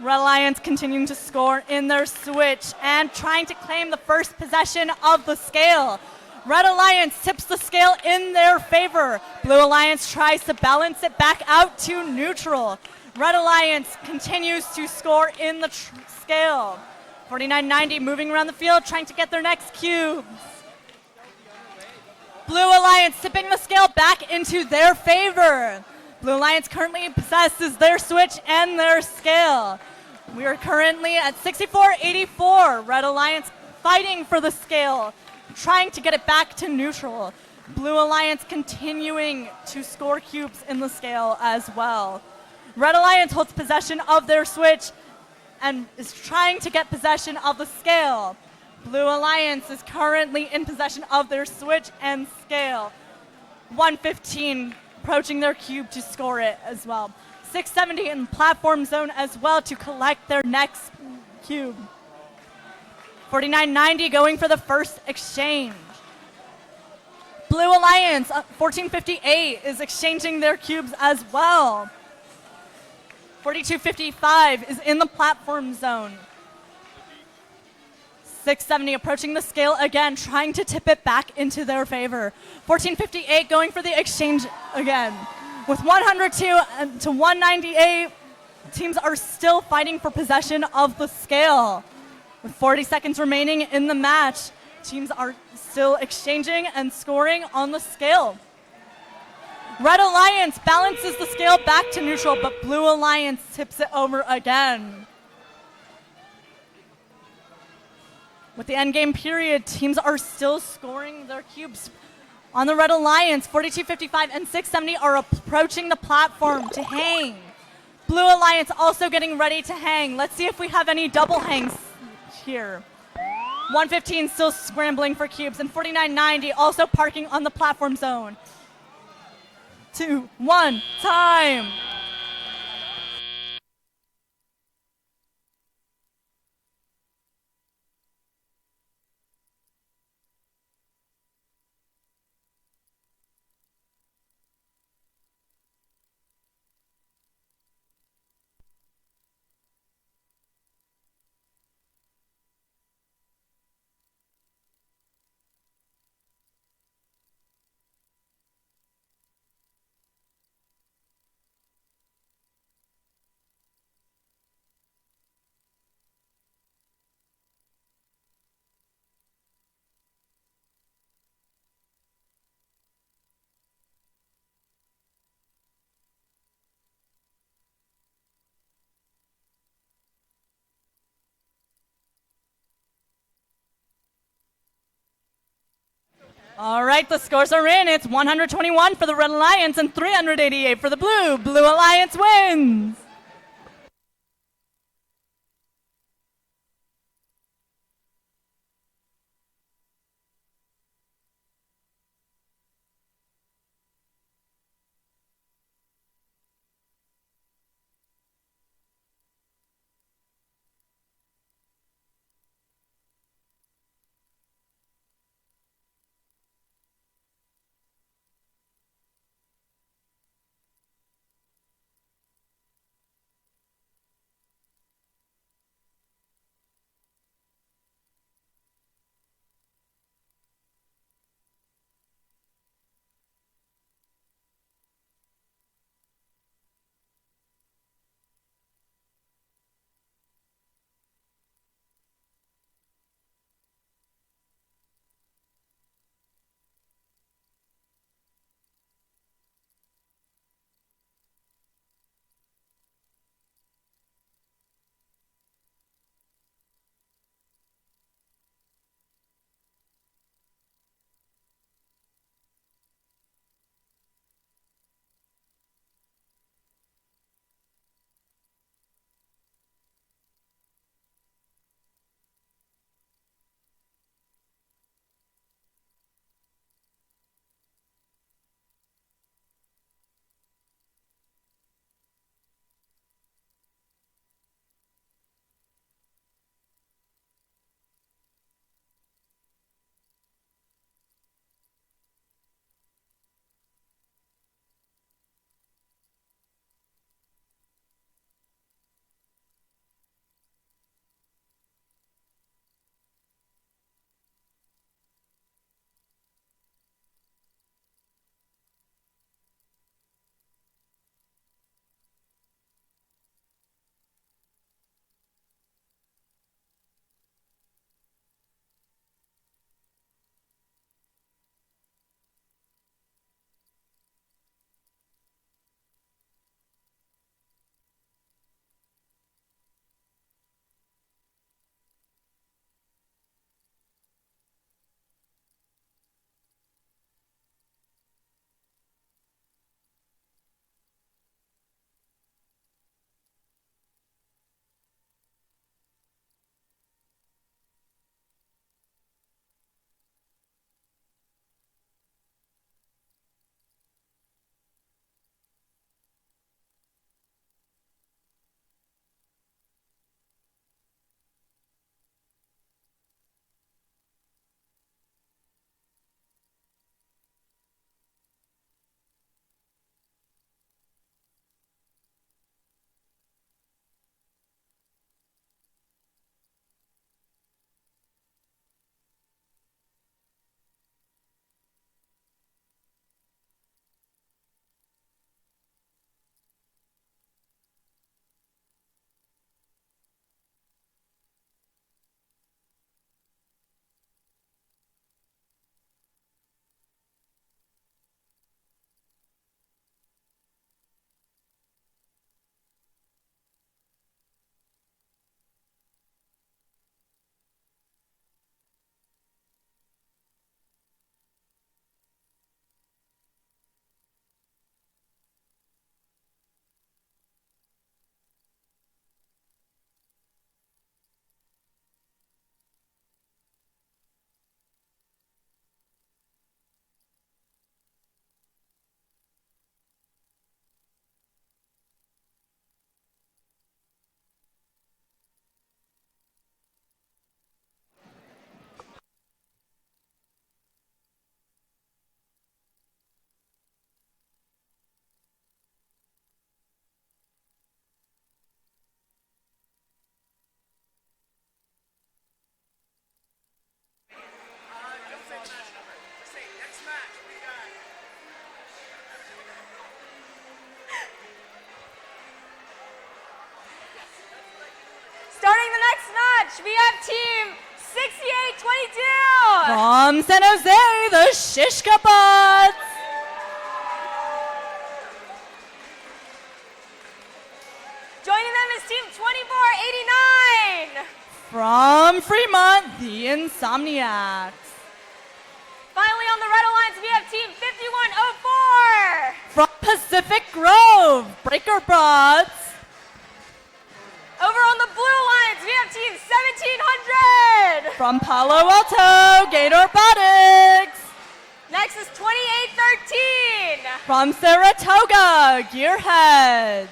Red Alliance continuing to score in their switch and trying to claim the first possession of the scale. Red Alliance tips the scale in their favor. Blue Alliance tries to balance it back out to neutral. Red Alliance continues to score in the scale. 4990 moving around the field trying to get their next cubes. Blue Alliance tipping the scale back into their favor. Blue Alliance currently possesses their switch and their scale. We are currently at 64-84. Red Alliance fighting for the scale, trying to get it back to neutral. Blue Alliance continuing to score cubes in the scale as well. Red Alliance holds possession of their switch and is trying to get possession of the scale. Blue Alliance is currently in possession of their switch and scale. 115 approaching their cube to score it as well. 670 in platform zone as well to collect their next cube. 4990 going for the first exchange. Blue Alliance, 1458 is exchanging their cubes as well. 4255 is in the platform zone. 670 approaching the scale again, trying to tip it back into their favor. 1458 going for the exchange again. With 102 to 198, teams are still fighting for possession of the scale. With 40 seconds remaining in the match, teams are still exchanging and scoring on the scale. Red Alliance balances the scale back to neutral, but Blue Alliance tips it over again. With the endgame period, teams are still scoring their cubes. On the Red Alliance, 4255 and 670 are approaching the platform to hang. Blue Alliance also getting ready to hang. Let's see if we have any double hangs here. 115 still scrambling for cubes, and 4990 also parking on the platform zone. 2, 1, time! All right, the scores are in. It's 121 for the Red Alliance and 388 for the Blue. Blue Alliance wins. Starting the next match, we have team 6822. From San Jose, the Shishka Bots. Joining them is team 2489. From Fremont, the Insomniacs. Finally on the red alliance, we have team 5104. From Pacific Grove, Breaker Bots. Over on the blue alliance, we have team 1700. From Palo Alto, Gator Robotics. Next is 2813. From Saratoga, Gearheads.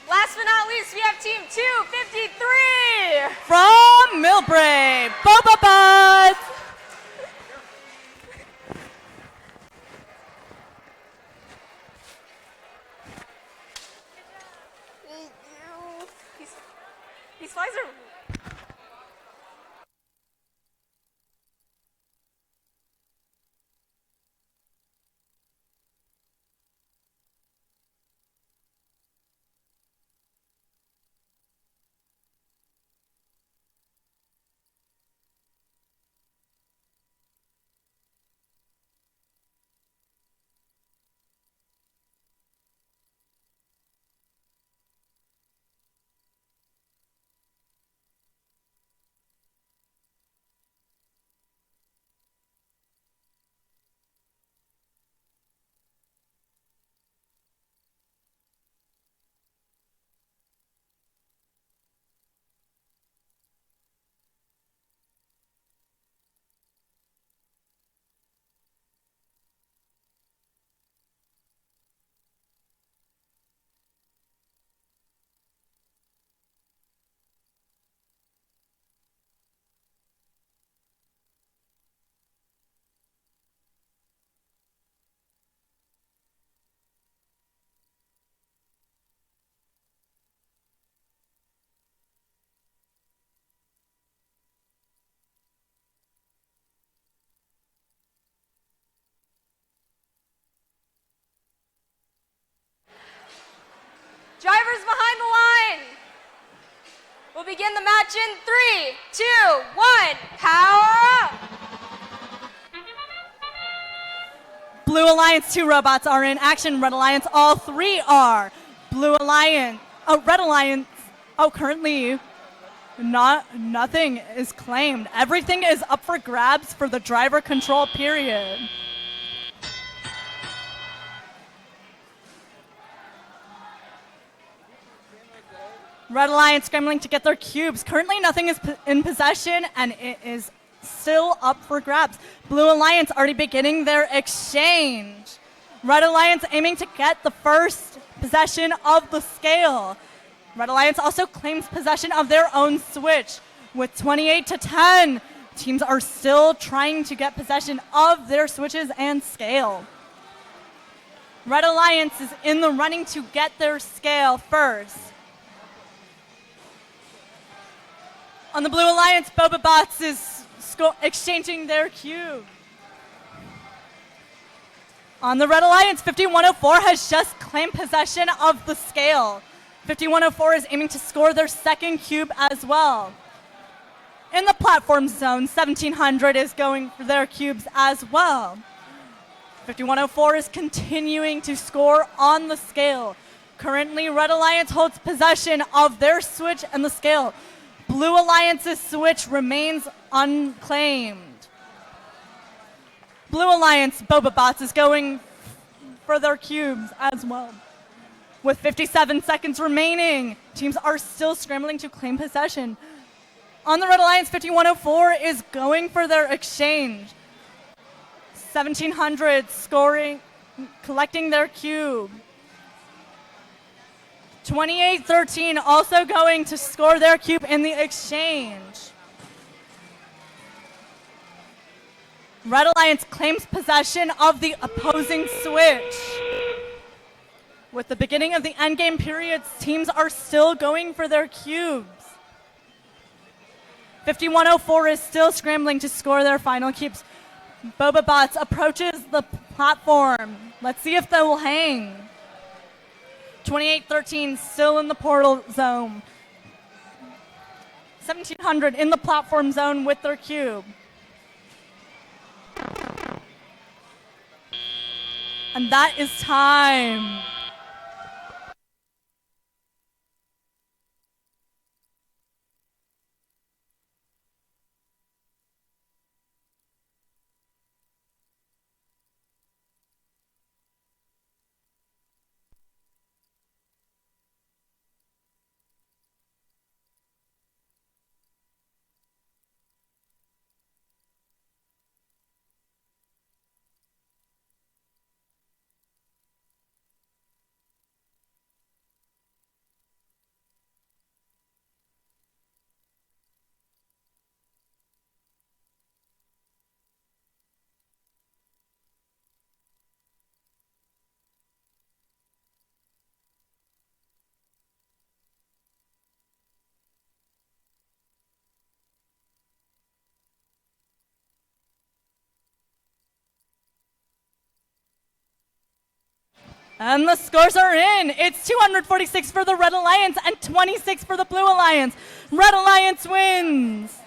Last but not least, we have team 253. From Millbrae, Boba Bots. These flies are... Drivers behind the line. We'll begin the match in 3, 2, 1. Power up. Blue Alliance, 2 robots are in action. Red Alliance, all 3 are. Red Alliance, currently nothing is claimed. Everything is up for grabs for the driver control period. Red Alliance scrambling to get their cubes. Currently nothing is in possession and it is still up for grabs. Blue Alliance already beginning their exchange. Red Alliance aiming to get the first possession of the scale. Red Alliance also claims possession of their own switch. With 28-10, teams are still trying to get possession of their switches and scale. Red Alliance is in the running to get their scale first. On the Blue Alliance, Boba Bots is exchanging their cube. On the Red Alliance, 5104 has just claimed possession of the scale. 5104 is aiming to score their second cube as well. In the platform zone, 1700 is going for their cubes as well. 5104 is continuing to score on the scale. Currently, Red Alliance holds possession of their switch and the scale. Blue Alliance's switch remains unclaimed. Blue Alliance, Boba Bots is going for their cubes as well. With 57 seconds remaining, teams are still scrambling to claim possession. On the Red Alliance, 5104 is going for their exchange. 1700 scoring, collecting their cube. 2813 also going to score their cube in the exchange. Red Alliance claims possession of the opposing switch. With the beginning of the endgame periods, teams are still going for their cubes. 5104 is still scrambling to score their final cubes. Boba Bots approaches the platform. Let's see if they will hang. 2813 still in the portal zone. 1700 in the platform zone with their cube. And that is time. And the scores are in. It's 246 for the Red Alliance and 26 for the Blue Alliance. Red Alliance wins.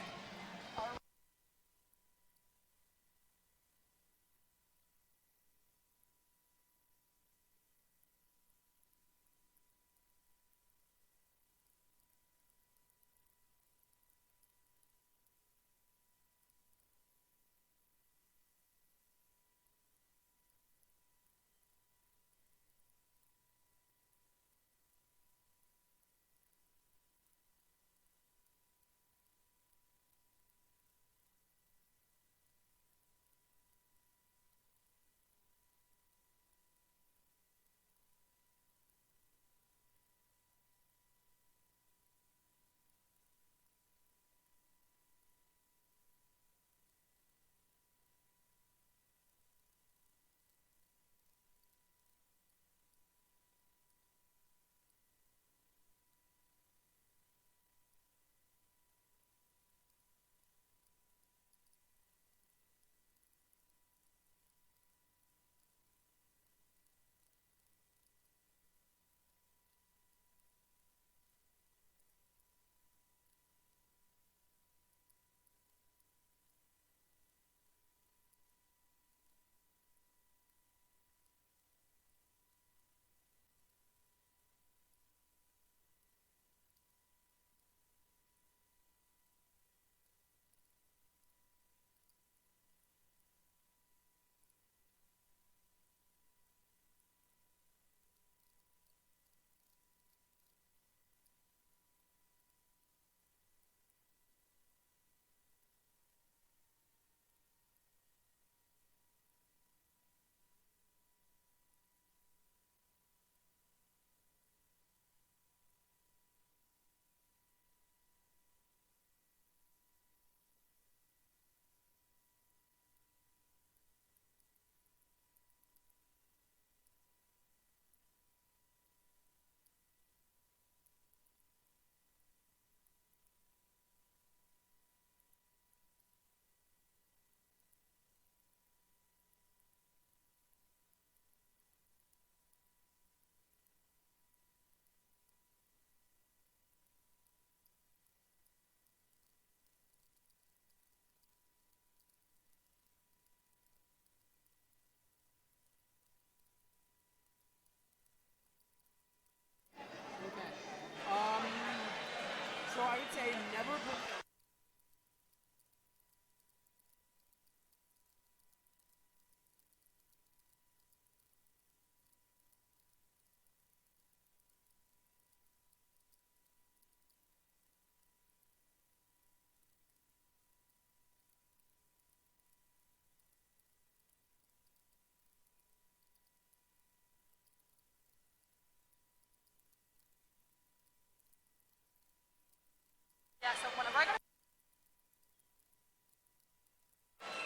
So I would say never put.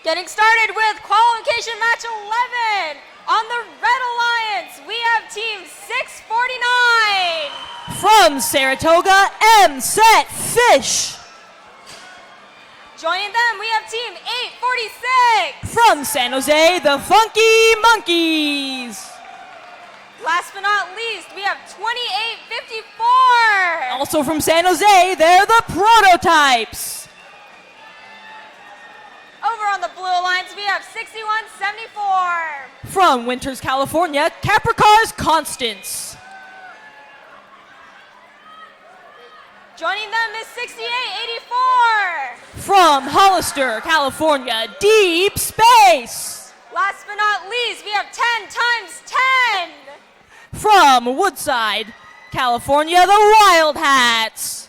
Getting started with qualification match 11. On the Red Alliance, we have team 649. From Saratoga, M-Set Fish. Joining them, we have team 846. From San Jose, the Funky Monkeys. Last but not least, we have 2854. Also from San Jose, they're the Prototypes. Over on the Blue Alliance, we have 6174. From Winters, California, Capricar's Constance. Joining them is 6884. From Hollister, California, Deep Space. Last but not least, we have 10 times 10. From Woodside, California, the Wild Hats.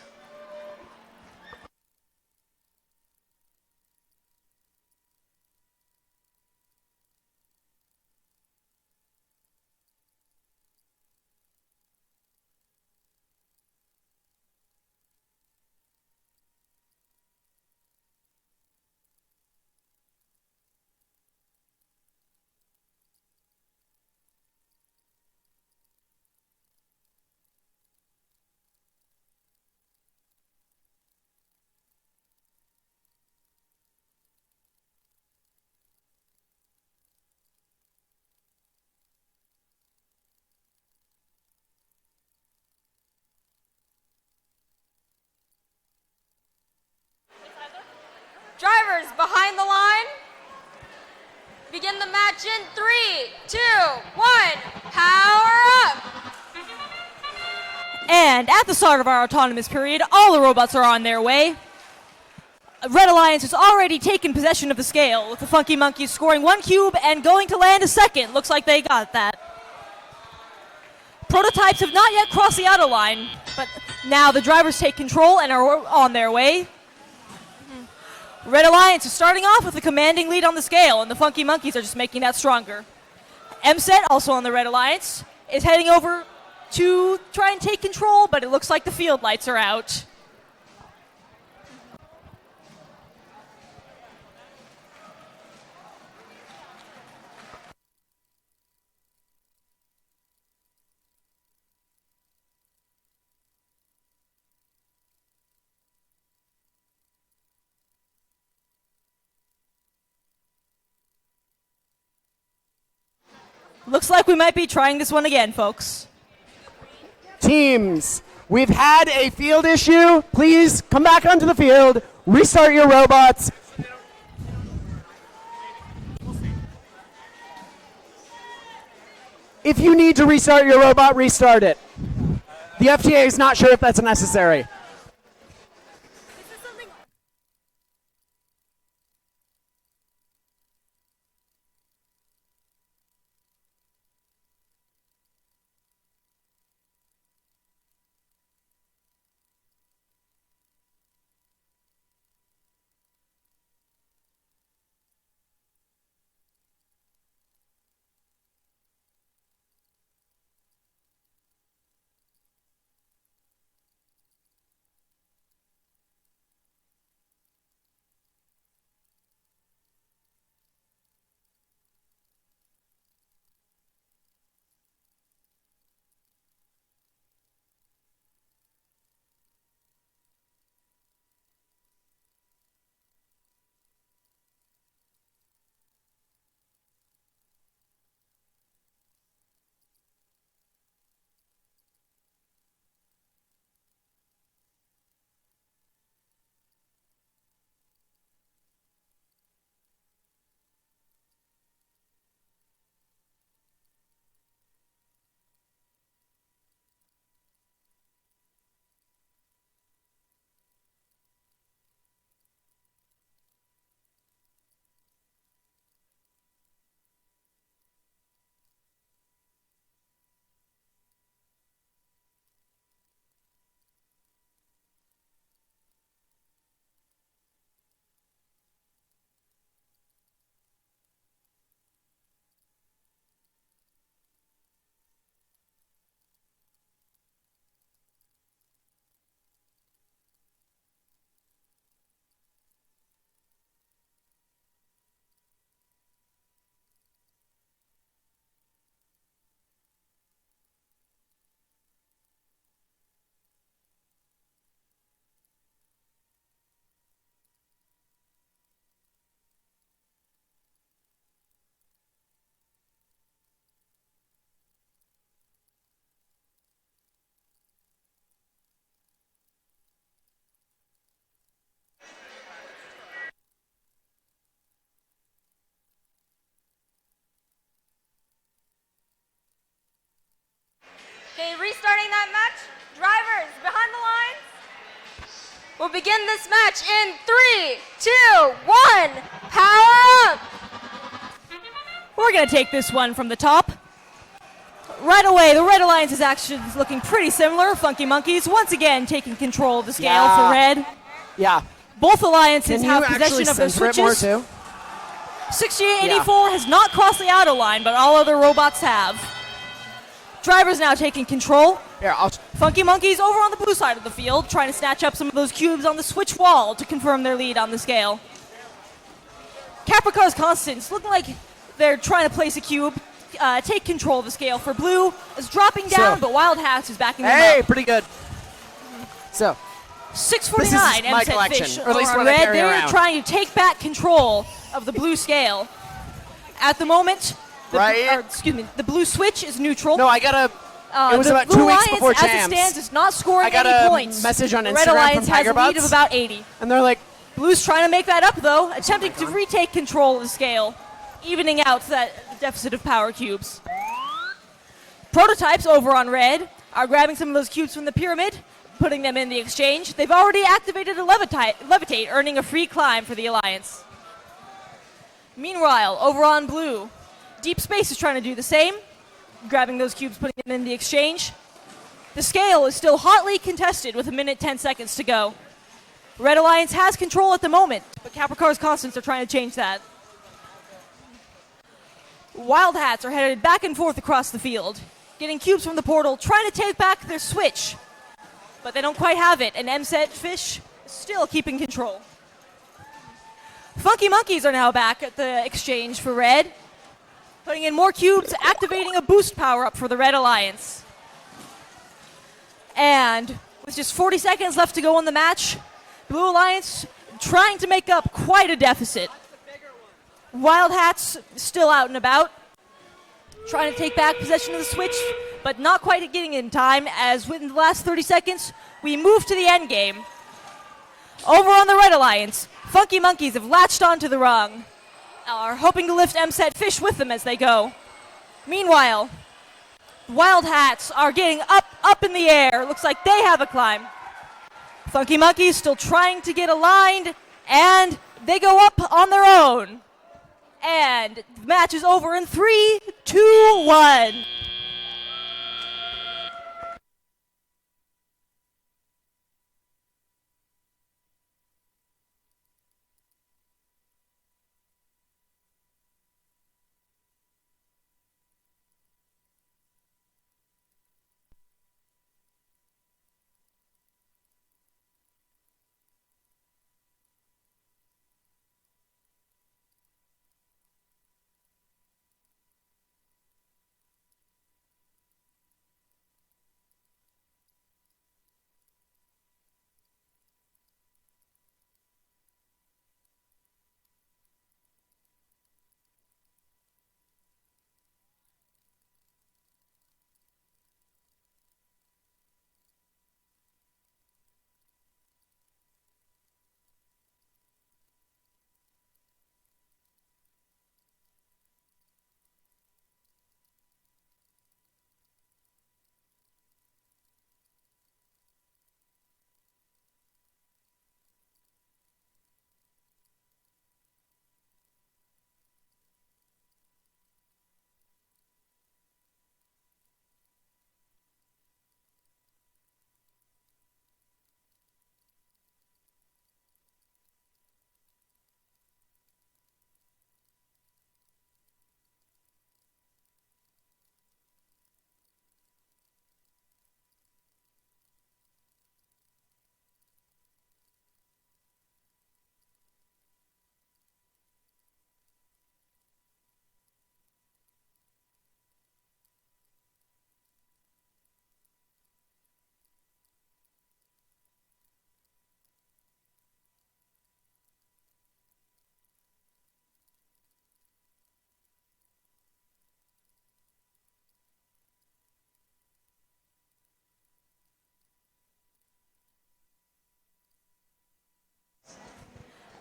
Drivers behind the line. Begin the match in 3, 2, 1. Power up. And at the start of our autonomous period, all the robots are on their way. Red Alliance has already taken possession of the scale, with the Funky Monkeys scoring 1 cube and going to land a second. Looks like they got that. Prototypes have not yet crossed the outer line, but now the drivers take control and are on their way. Red Alliance is starting off with a commanding lead on the scale, and the Funky Monkeys are just making that stronger. MSET, also on the Red Alliance, is heading over to try and take control, but it looks like the field lights are out. Looks like we might be trying this one again, folks. Teams, we've had a field issue. Please come back onto the field. Restart your robots. If you need to restart your robot, restart it. The FTA is not sure if that's necessary. starting that match. Drivers behind the lines. We'll begin this match in 3, 2, 1. Power up! We're going to take this one from the top. Right away, the Red Alliance's actions looking pretty similar. Funky Monkeys once again taking control of the scale for Red. Yeah. Both alliances Can you have actually possession of their censor it more switches. too? 6884 has not crossed the outer line, but all other robots have. Drivers now taking control. Here, I'll. Funky Monkeys over on the blue side of the field, trying to snatch up some of those cubes on the switch wall to confirm their lead on the scale. Capricorn's Constants looking like they're trying to place a cube, take control of the scale for blue. Is dropping down, but Wild Hats is backing them Hey, up. pretty good. So, 649 This is my MSET collection, Fish or at least over on what I Red. carry They're around. trying to take back control of the blue scale. At the moment, the blue switch is neutral. no, I got a. It was the about Blue 2 weeks Alliance, before as Jams. it stands, is not scoring I got any a points. message on The Red Instagram Alliance from has a Tiger lead Butts. of about 80. And they're like, Blue's trying to make that up, though, attempting to retake control of the scale, evening out that deficit of power cubes. Prototypes over on Red are grabbing some of those cubes from the pyramid, putting them in the exchange. They've already activated a levitate, earning a free climb for the Alliance. Meanwhile, over on Blue, Deep Space is trying to do the same, grabbing those cubes, putting them in the exchange. The scale is still hotly contested with 1 minute 10 seconds to go. Red Alliance has control at the moment, but Capricorn's Constants are trying to change that. Wild Hats are headed back and forth across the field, getting cubes from the portal, trying to take back their switch. But they don't quite have it, and MSET Fish is still keeping control. Funky Monkeys are now back at the exchange for Red, putting in more cubes, activating a boost power-up for the Red Alliance. And with just 40 seconds left to go in the match, Blue Alliance trying to make up quite a deficit. Wild Hats still out and about, trying to take back possession of the switch, but not quite getting it in time, as within the last 30 seconds, we move to the end game. Over on the Red Alliance, Funky Monkeys have latched onto the rung, are hoping to lift MSET Fish with them as they go. Meanwhile, Wild Hats are getting up in the air. Looks like they have a climb. Funky Monkeys still trying to get aligned, and they go up on their own. And the match is over in 3, 2, 1.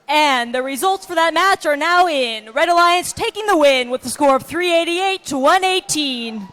And the results for that match are now in. Red Alliance taking the win with the score of 388 to 118.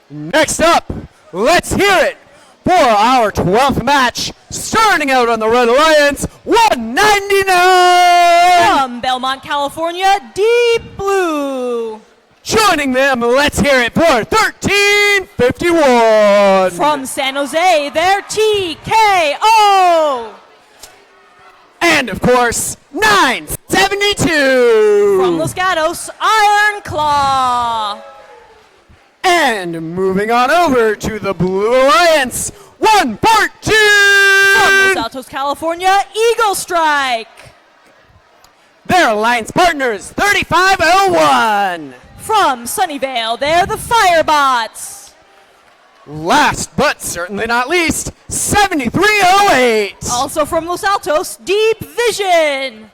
Next up, let's hear it for our 12th match, starting out on the Red Alliance, 199! From Belmont, California, Deep Blue. Joining them, let's hear it for 1351! From San Jose, they're TKO. And of course, 972! From Los Gatos, Iron Claw. And moving on over to the Blue Alliance, 114! From Los Altos, California, Eagle Strike. Their alliance partners, 3501! From Sunnyvale, they're the Firebots. Last but certainly not least, 7308! Also from Los Altos, Deep Vision.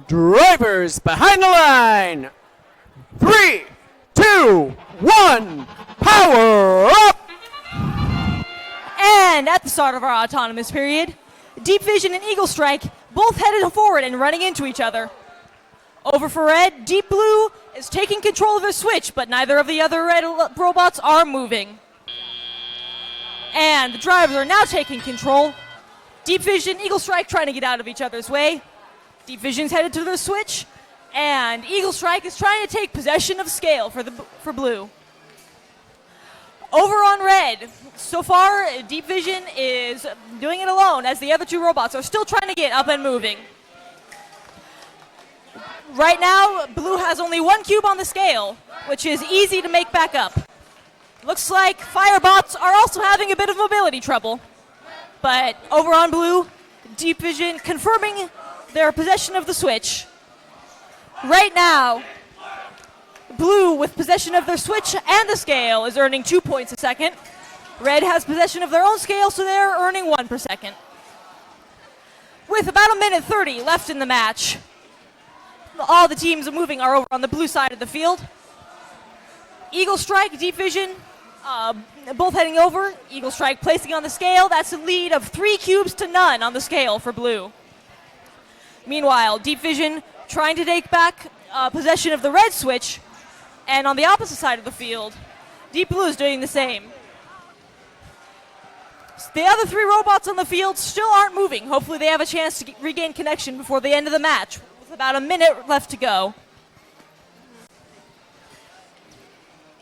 Drivers behind the line! 3, 2, 1, power up! And at the start of our autonomous period, Deep Vision and Eagle Strike both headed forward and running into each other. Over for Red, Deep Blue is taking control of their switch, but neither of the other Red robots are moving. And the drivers are now taking control. Deep Vision, Eagle Strike trying to get out of each other's way. Deep Vision's headed to the switch, and Eagle Strike is trying to take possession of scale for Blue. Over on Red, so far Deep Vision is doing it alone as the other two robots are still trying to get up and moving. Right now, Blue has only one cube on the scale, which is easy to make back up. Looks like Firebots are also having a bit of mobility trouble. But over on Blue, Deep Vision confirming their possession of the switch. Right now, Blue, with possession of their switch and the scale, is earning 2 points a second. Red has possession of their own scale, so they're earning 1 per second. With about 1:30 left in the match, all the teams moving are over on the blue side of the field. Eagle Strike, Deep Vision, both heading over. Eagle Strike placing on the scale. That's a lead of 3 cubes to none on the scale for Blue. Meanwhile, Deep Vision trying to take back possession of the red switch, and on the opposite side of the field, Deep Blue is doing the same. The other 3 robots on the field still aren't moving. Hopefully they have a chance to regain connection before the end of the match, with about a minute left to go.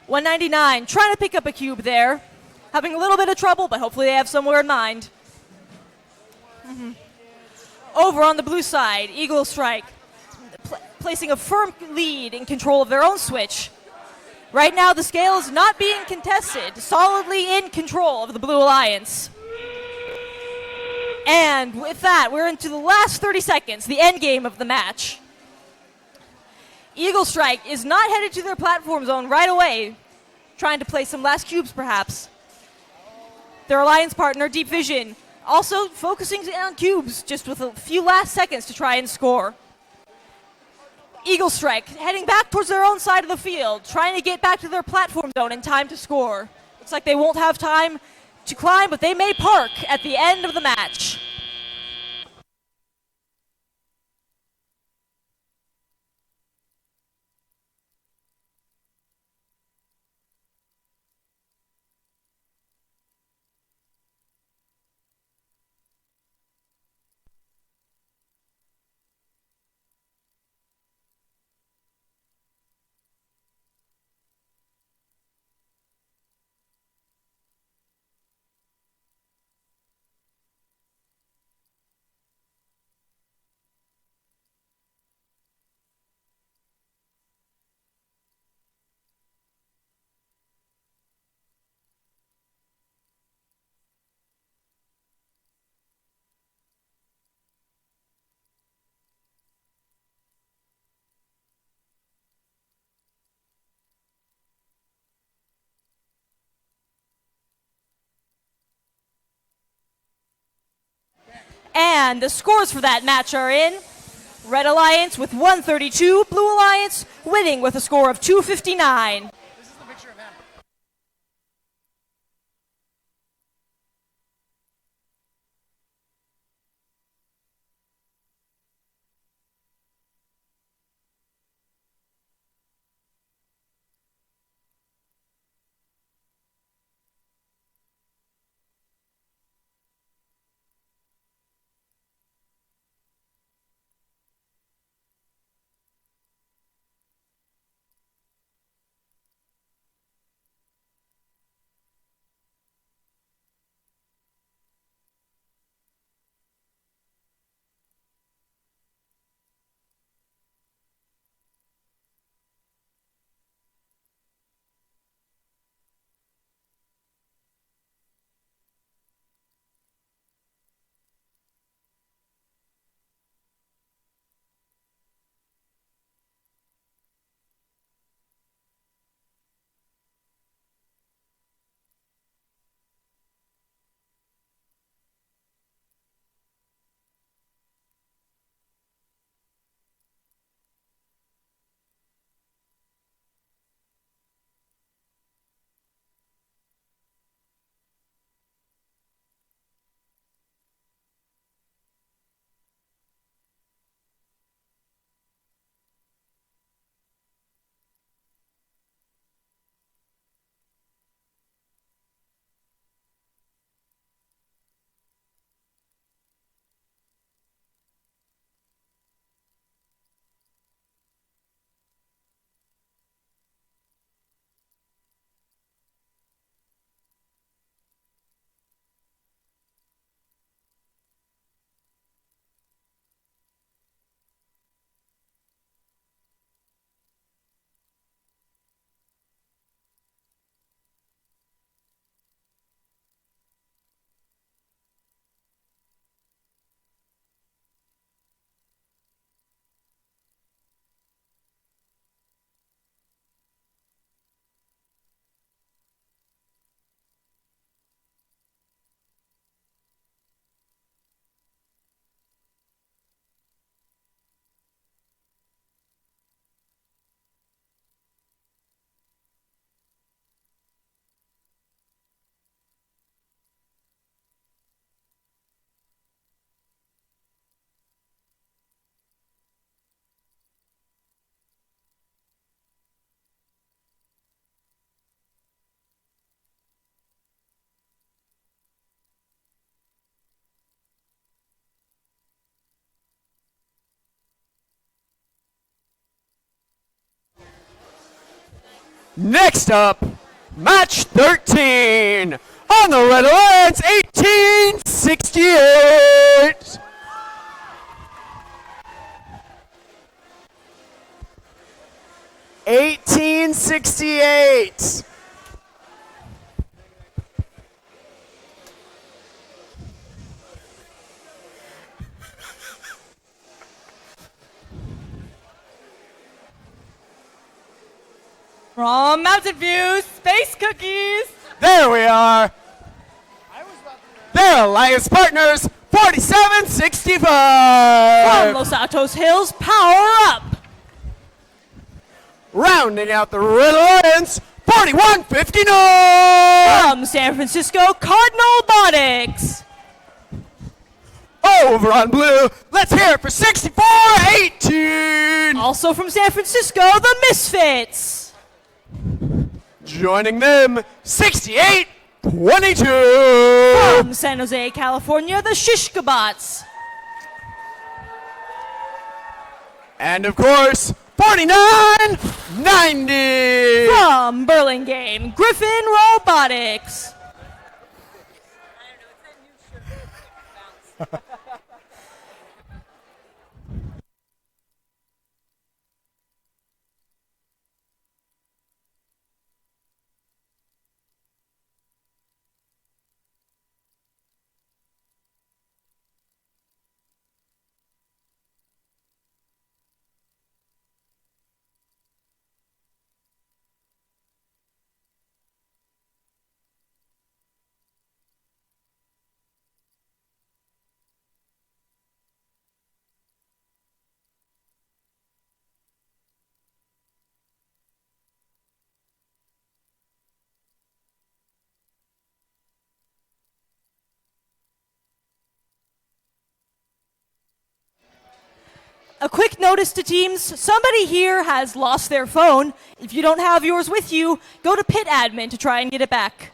199, trying to pick up a cube there. Having a little bit of trouble, but hopefully they have somewhere in mind. Over on the blue side, Eagle Strike placing a firm lead in control of their own switch. Right now, the scale is not being contested, solidly in control of the Blue Alliance. And with that, we're into the last 30 seconds, the end game of the match. Eagle Strike is not headed to their platform zone right away, trying to place some last cubes perhaps. Their alliance partner, Deep Vision, also focusing on cubes, just with a few last seconds to try and score. Eagle Strike, heading back towards their own side of the field, trying to get back to their platform zone in time to score. Looks like they won't have time to climb, but they may park at the end of the match. And the scores for that match are in. Red Alliance with 132, Blue Alliance winning with a score of 259. Next up, match 13 on the Red Alliance, 1868. $18.68. From Mountain View, Space Cookies. There we are. Their alliance partners, 47.65. From Los Altos Hills, Power Up. rounding out the Red Alliance, 41-59. From San Francisco, Robotics. Over on blue, let's hear it for 64-18. Also from San Francisco, the Misfits. Joining them, 68-22. From San Jose, California, the Shishkabots. And of course, 49-90. From Burlingame, Griffin Robotics. A quick notice to teams, somebody here has lost their phone. If you don't have yours with you, go to pit admin to try and get it back.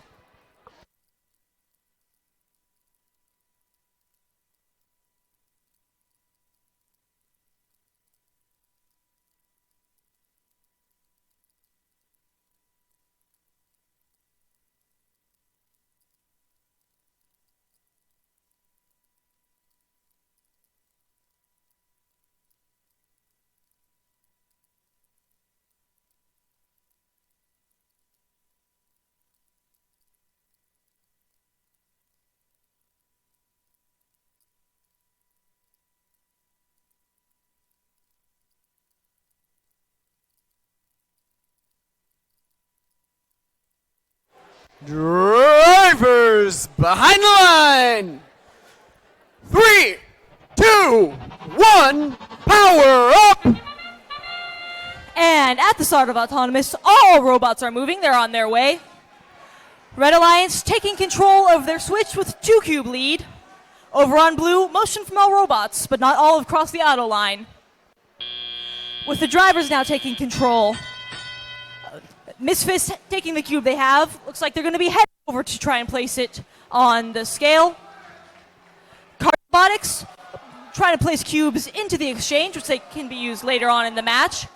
Drivers behind the line. 3, 2, 1, power up. And at the start of Autonomous, all robots are moving. They're on their way. Red Alliance taking control of their switch with 2-cube lead. Over on blue, motion from all robots, but not all have crossed the auto line. With the drivers now taking control. Misfits taking the cube they have. Looks like they're going to be heading over to try and place it on the scale. Robotics trying to place cubes into the exchange, which they can be used later on in the match.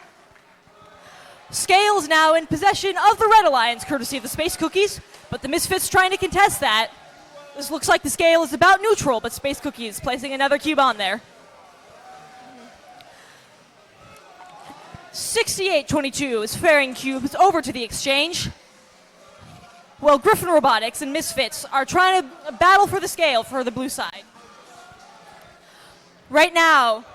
Scale is now in possession of the Red Alliance, courtesy of the Space Cookies, but the Misfits trying to contest that. This looks like the scale is about neutral, but Space Cookies placing another cube on there. 68-22 is ferrying cubes over to the exchange. Well, Griffin Robotics and Misfits are trying to battle for the scale for the blue side. Right now,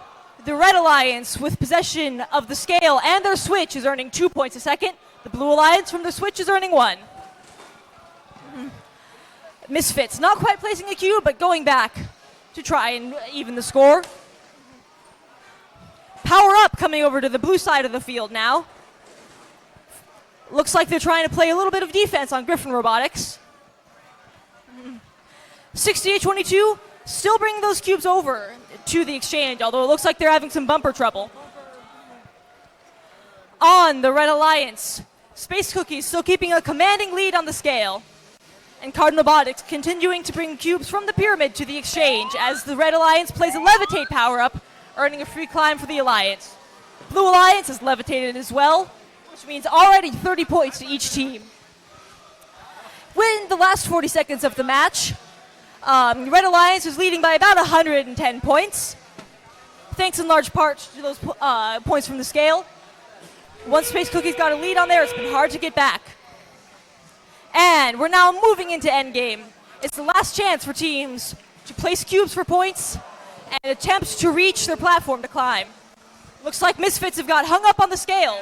the Red Alliance with possession of the scale and their switch is earning 2 points a second. The Blue Alliance from the switch is earning 1. Misfits not quite placing a cube, but going back to try and even the score. Power Up coming over to the blue side of the field now. Looks like they're trying to play a little bit of defense on Griffin Robotics. 68-22, still bringing those cubes over to the exchange, although it looks like they're having some bumper trouble. On the Red Alliance, Space Cookies still keeping a commanding lead on the scale. And Robotics continuing to bring cubes from the pyramid to the exchange as the Red Alliance plays a Levitate power-up, earning a free climb for the Alliance. Blue Alliance has levitated as well, which means already 30 points to each team. Within the last 40 seconds of the match, Red Alliance is leading by about 110 points, thanks in large part to those points from the scale. Once Space Cookies got a lead on there, it's been hard to get back. And we're now moving into endgame. It's the last chance for teams to place cubes for points and attempt to reach their platform to climb. Looks like Misfits have got hung up on the scale,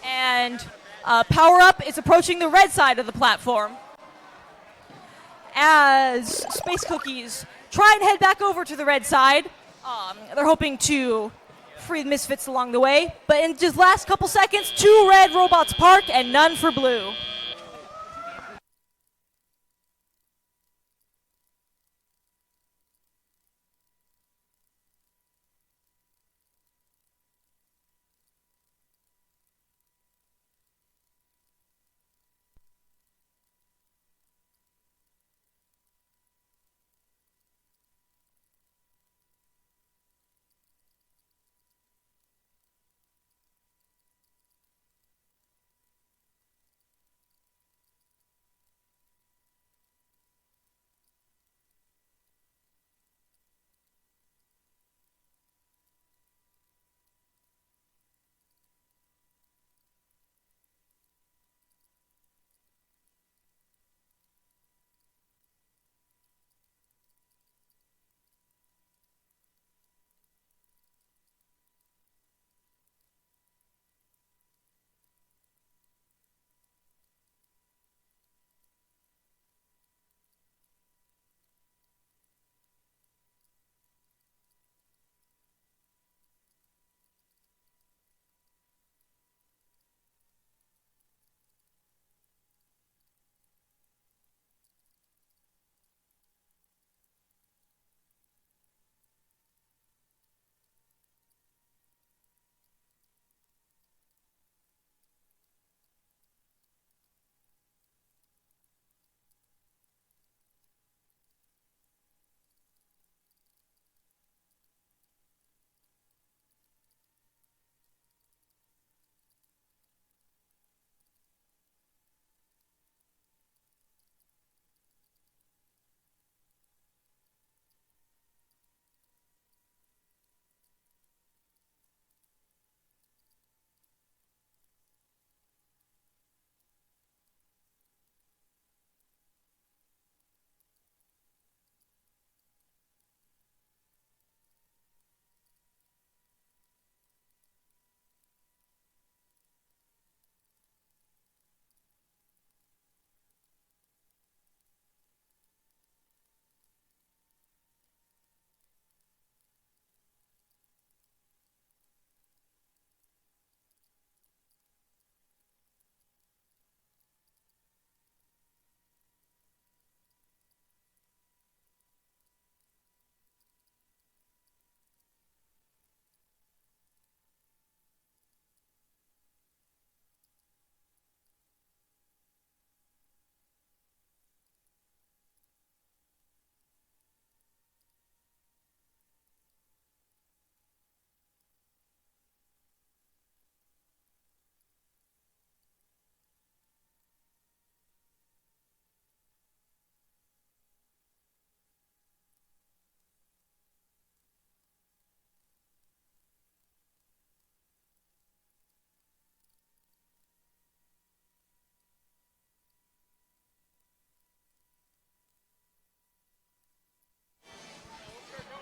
and Power Up is approaching the red side of the platform. As Space Cookies try and head back over to the red side, they're hoping to free misfits along the way, but in just last couple seconds, 2 red robots park and none for blue.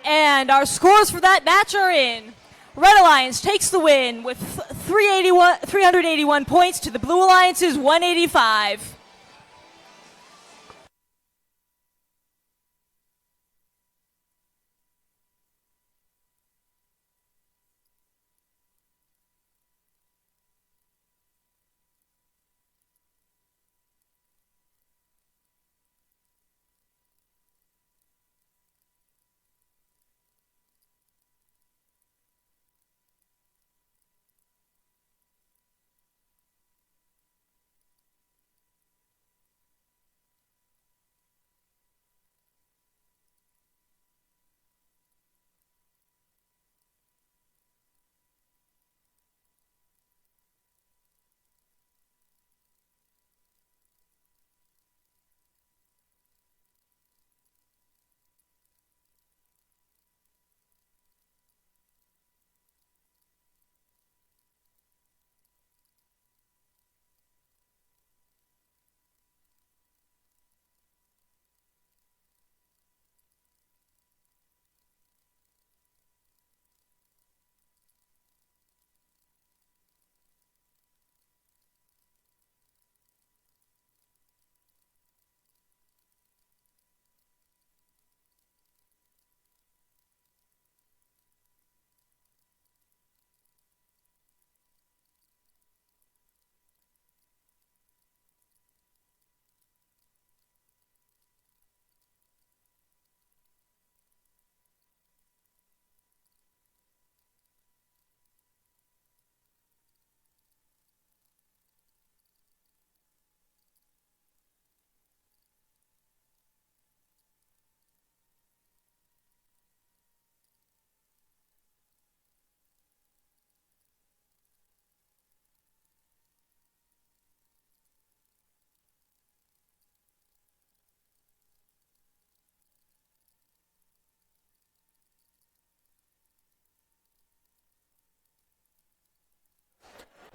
And our scores for that match are in. Red Alliance takes the win with 381 points to the Blue Alliance's 185.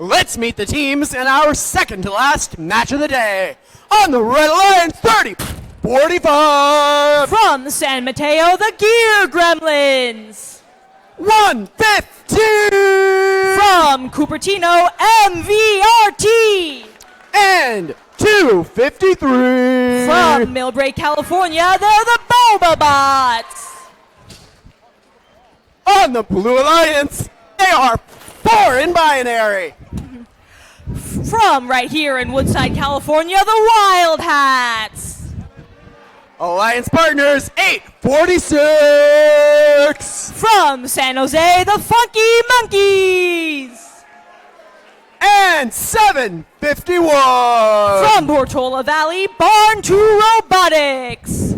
Let's meet the teams in our second to last match of the day. On the Red Alliance, 30-45. From San Mateo, the Gear Gremlins. 115. From Cupertino, MVRT. And 253. From Millbrae, California, they're the Boba Bots. On the Blue Alliance, they are foreign binary. From right here in Woodside, California, the Wild Hats. Alliance partners, 846. From San Jose, the Funky Monkeys. And 751. From Portola Valley, Barn to Robotics.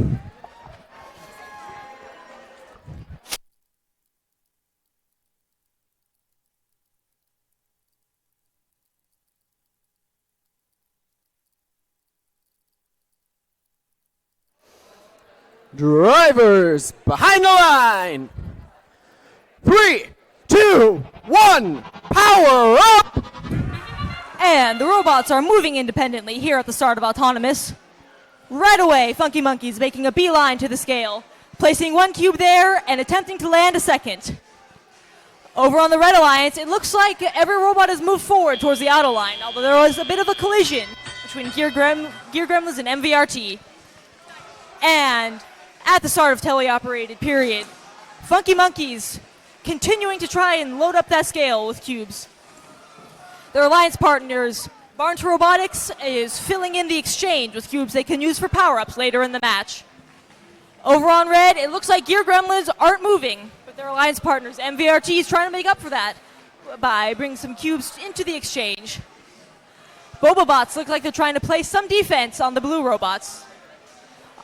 Drivers behind the line. 3, 2, 1, power up! And the robots are moving independently here at the start of Autonomous. Right away, Funky Monkeys making a beeline to the scale, placing one cube there and attempting to land a second. Over on the Red Alliance, it looks like every robot has moved forward towards the auto line, although there was a bit of a collision between Gear Gremlins and MVRT. And at the start of teleoperated period, Funky Monkeys continuing to try and load up that scale with cubes. Their alliance partners, Barn to Robotics, is filling in the exchange with cubes they can use for power-ups later in the match. Over on Red, it looks like Gear Gremlins aren't moving, but their alliance partners, MVRT, is trying to make up for that by bringing some cubes into the exchange. Boba Bots look like they're trying to play some defense on the blue robots.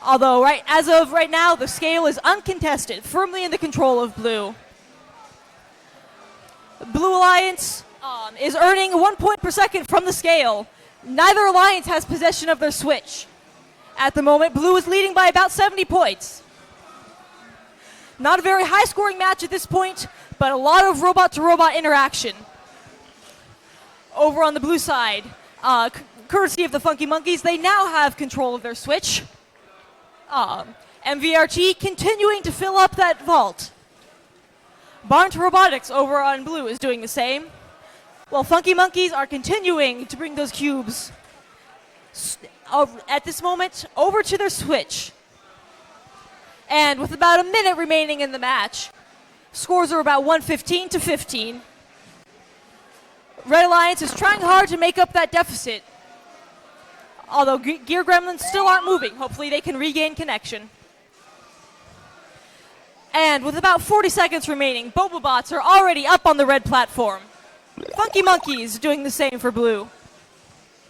Although, as of right now, the scale is uncontested, firmly in the control of blue. Blue Alliance is earning 1 point per second from the scale. Neither alliance has possession of their switch. At the moment, blue is leading by about 70 points. Not a very high-scoring match at this point, but a lot of robot-to-robot interaction. Over on the blue side, courtesy of the Funky Monkeys, they now have control of their switch. MVRT continuing to fill up that vault. Barn to Robotics over on blue is doing the same, while Funky Monkeys are continuing to bring those cubes at this moment over to their switch. And with about a minute remaining in the match, scores are about 115-15. Red Alliance is trying hard to make up that deficit, although Gear Gremlins still aren't moving. Hopefully they can regain connection. And with about 40 seconds remaining, Boba Bots are already up on the red platform. Funky Monkeys doing the same for blue.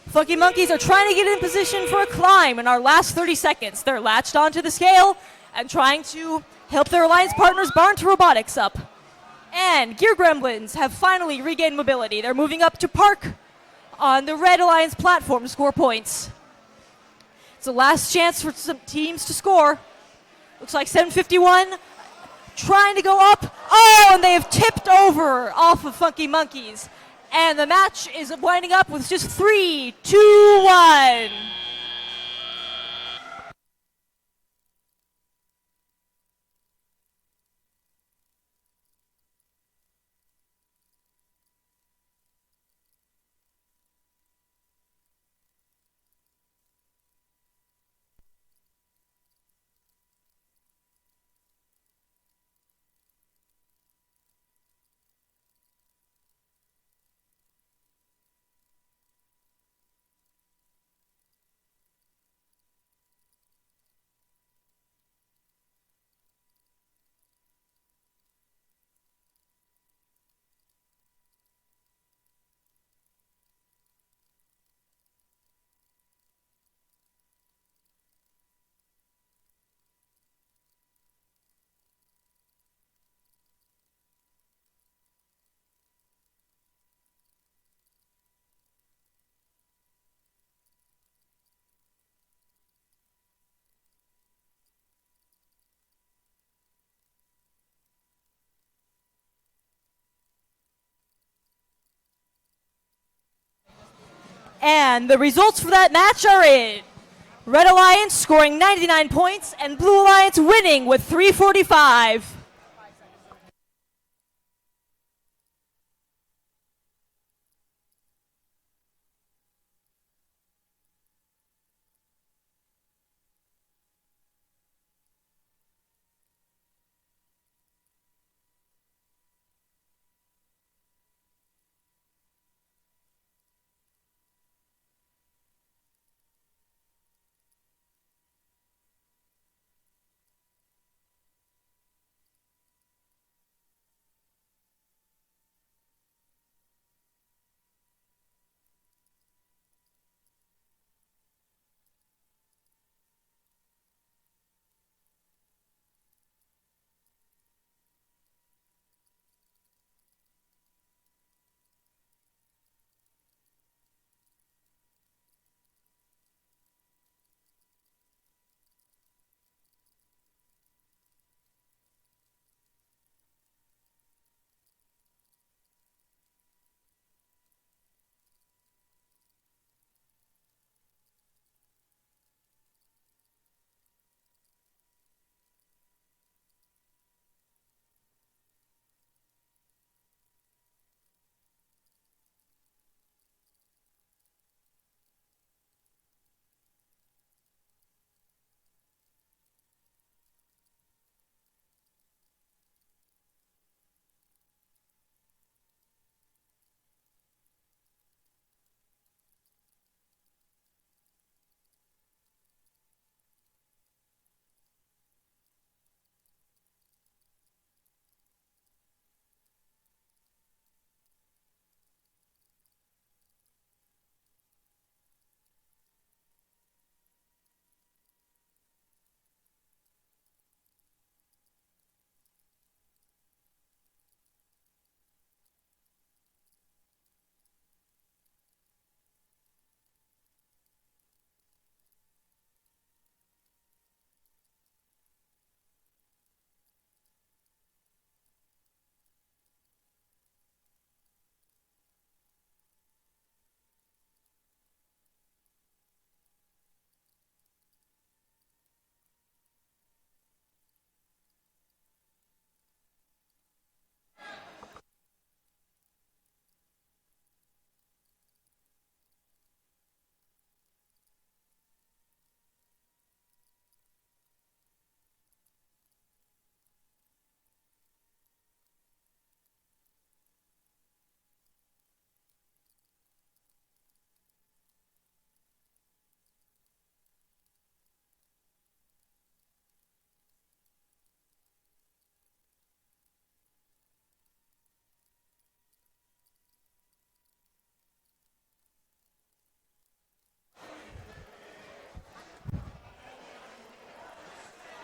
Funky Monkeys are trying to get in position for a climb in our last 30 seconds. They're latched onto the scale and trying to help their alliance partners Barn to Robotics up. And Gear Gremlins have finally regained mobility. They're moving up to park on the Red Alliance platform to score points. It's the last chance for some teams to score. Looks like 751 trying to go up. Oh, and they have tipped over off of Funky Monkeys. And the match is winding up with just 3, 2, 1. And the results for that match are in. Red Alliance scoring 99 points and Blue Alliance winning with 345.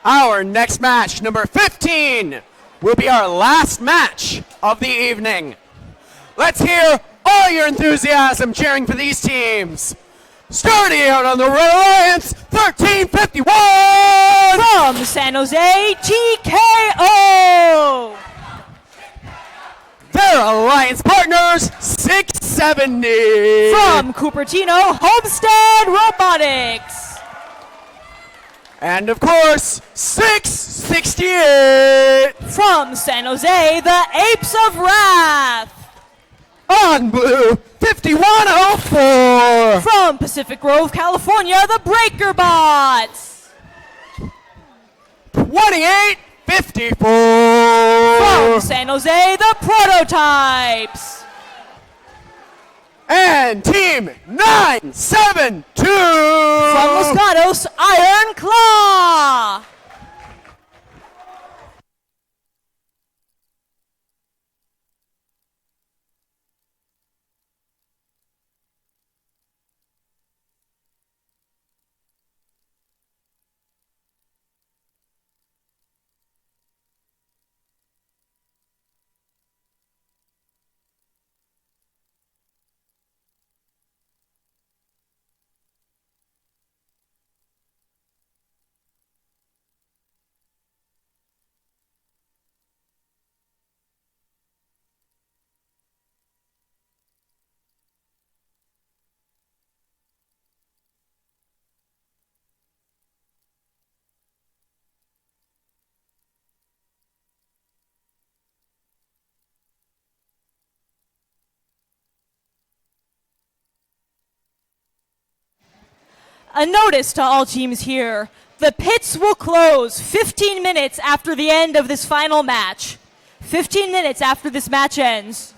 Our next match, number 15, will be our last match of the evening. Let's hear all your enthusiasm cheering for these teams. Starting out on the Red Alliance, 1351! From San Jose, TKO! Their alliance partners, 670! From Cupertino, Homestead Robotics! And of course, 668! From San Jose, the Apes of Wrath! On blue, 5104! From Pacific Grove, California, the Breaker Bots! 2854! From San Jose, the Prototypes! And team 972! From Los Gatos, Iron Claw! A notice to all teams here. The pits will close 15 minutes after the end of this final match. 15 minutes after this match ends.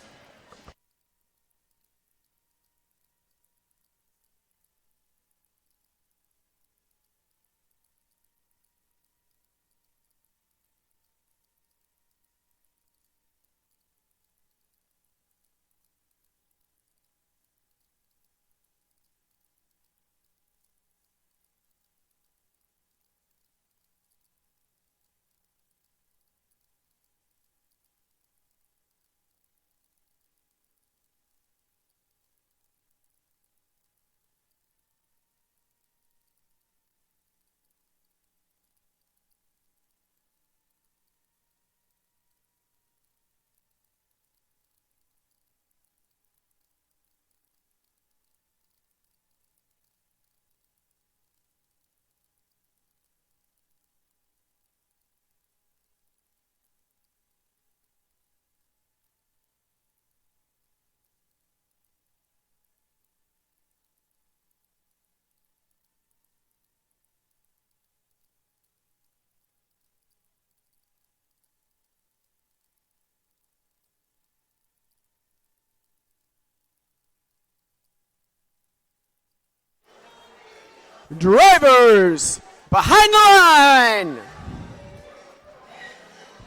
Drivers, behind the line.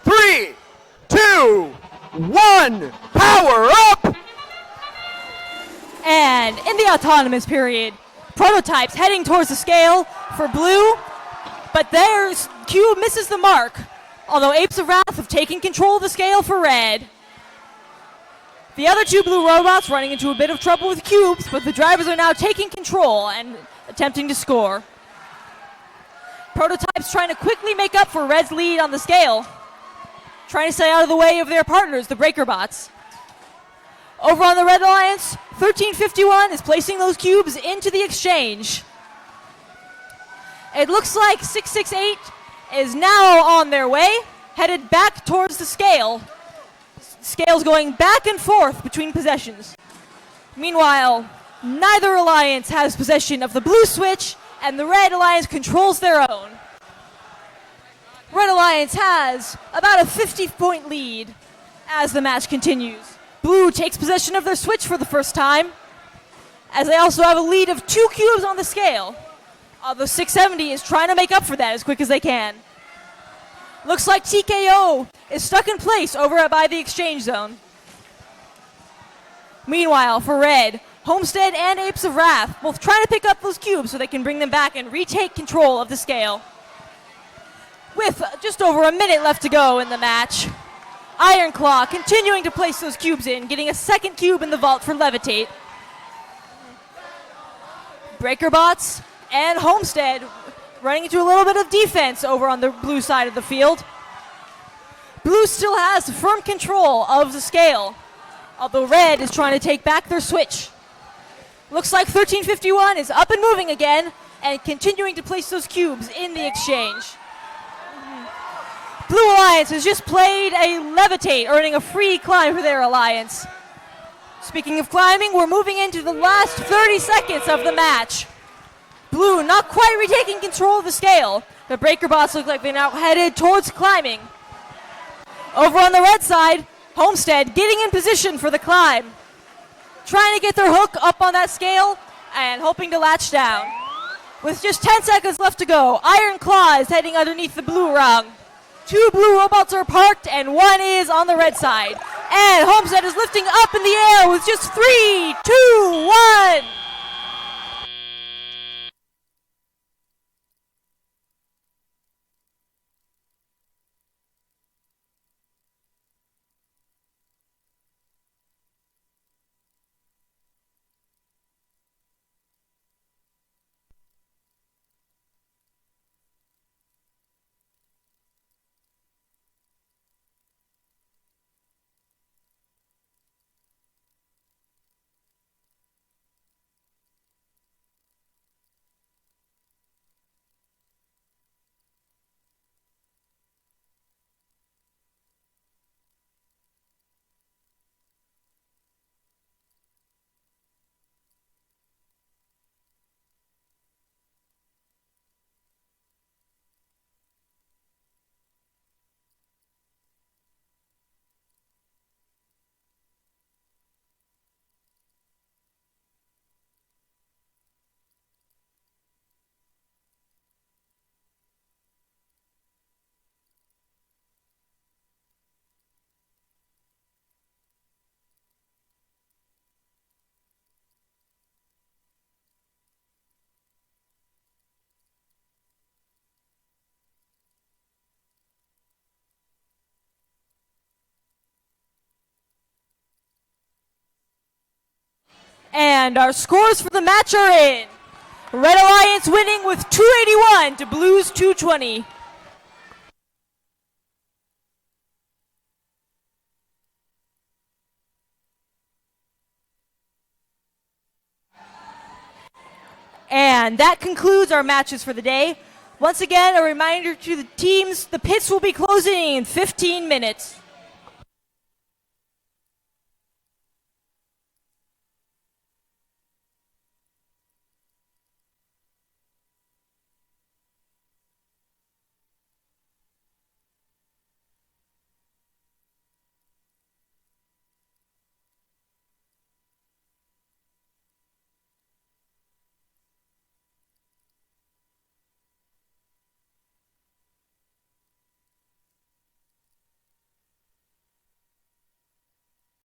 3, 2, 1, power up! And in the autonomous period, Prototypes heading towards the scale for blue, but their cube misses the mark, although Apes of Wrath have taken control of the scale for red. The other two blue robots running into a bit of trouble with cubes, but the drivers are now taking control and attempting to score. Prototypes trying to quickly make up for red's lead on the scale, trying to stay out of the way of their partners, the Breaker Bots. Over on the Red Alliance, 1351 is placing those cubes into the exchange. It looks like 668 is now on their way, headed back towards the scale. Scales going back and forth between possessions. Meanwhile, neither alliance has possession of the blue switch, and the Red Alliance controls their own. Red Alliance has about a 50-point lead as the match continues. Blue takes possession of their switch for the first time, as they also have a lead of 2 cubes on the scale, although 670 is trying to make up for that as quick as they can. Looks like TKO is stuck in place over by the exchange zone. Meanwhile, for Red, Homestead and Apes of Wrath both trying to pick up those cubes so they can bring them back and retake control of the scale. With just over a minute left to go in the match, Iron Claw continuing to place those cubes in, getting a second cube in the vault for Levitate. Breaker Bots and Homestead running into a little bit of defense over on the blue side of the field. Blue still has firm control of the scale, although Red is trying to take back their switch. Looks like 1351 is up and moving again and continuing to place those cubes in the exchange. Blue Alliance has just played a Levitate, earning a free climb for their alliance. Speaking of climbing, we're moving into the last 30 seconds of the match. Blue not quite retaking control of the scale. The Breaker Bots look like they're now headed towards climbing. Over on the red side, Homestead getting in position for the climb. Trying to get their hook up on that scale and hoping to latch down. With just 10 seconds left to go, Iron Claw is heading underneath the blue rung. 2 blue robots are parked and 1 is on the red side. And Homestead is lifting up in the air with just 3, 2, 1. And our scores for the match are in. Red Alliance winning with 281 to Blues 220. And that concludes our matches for the day. Once again, a reminder to the teams, the pits will be closing in 15 minutes.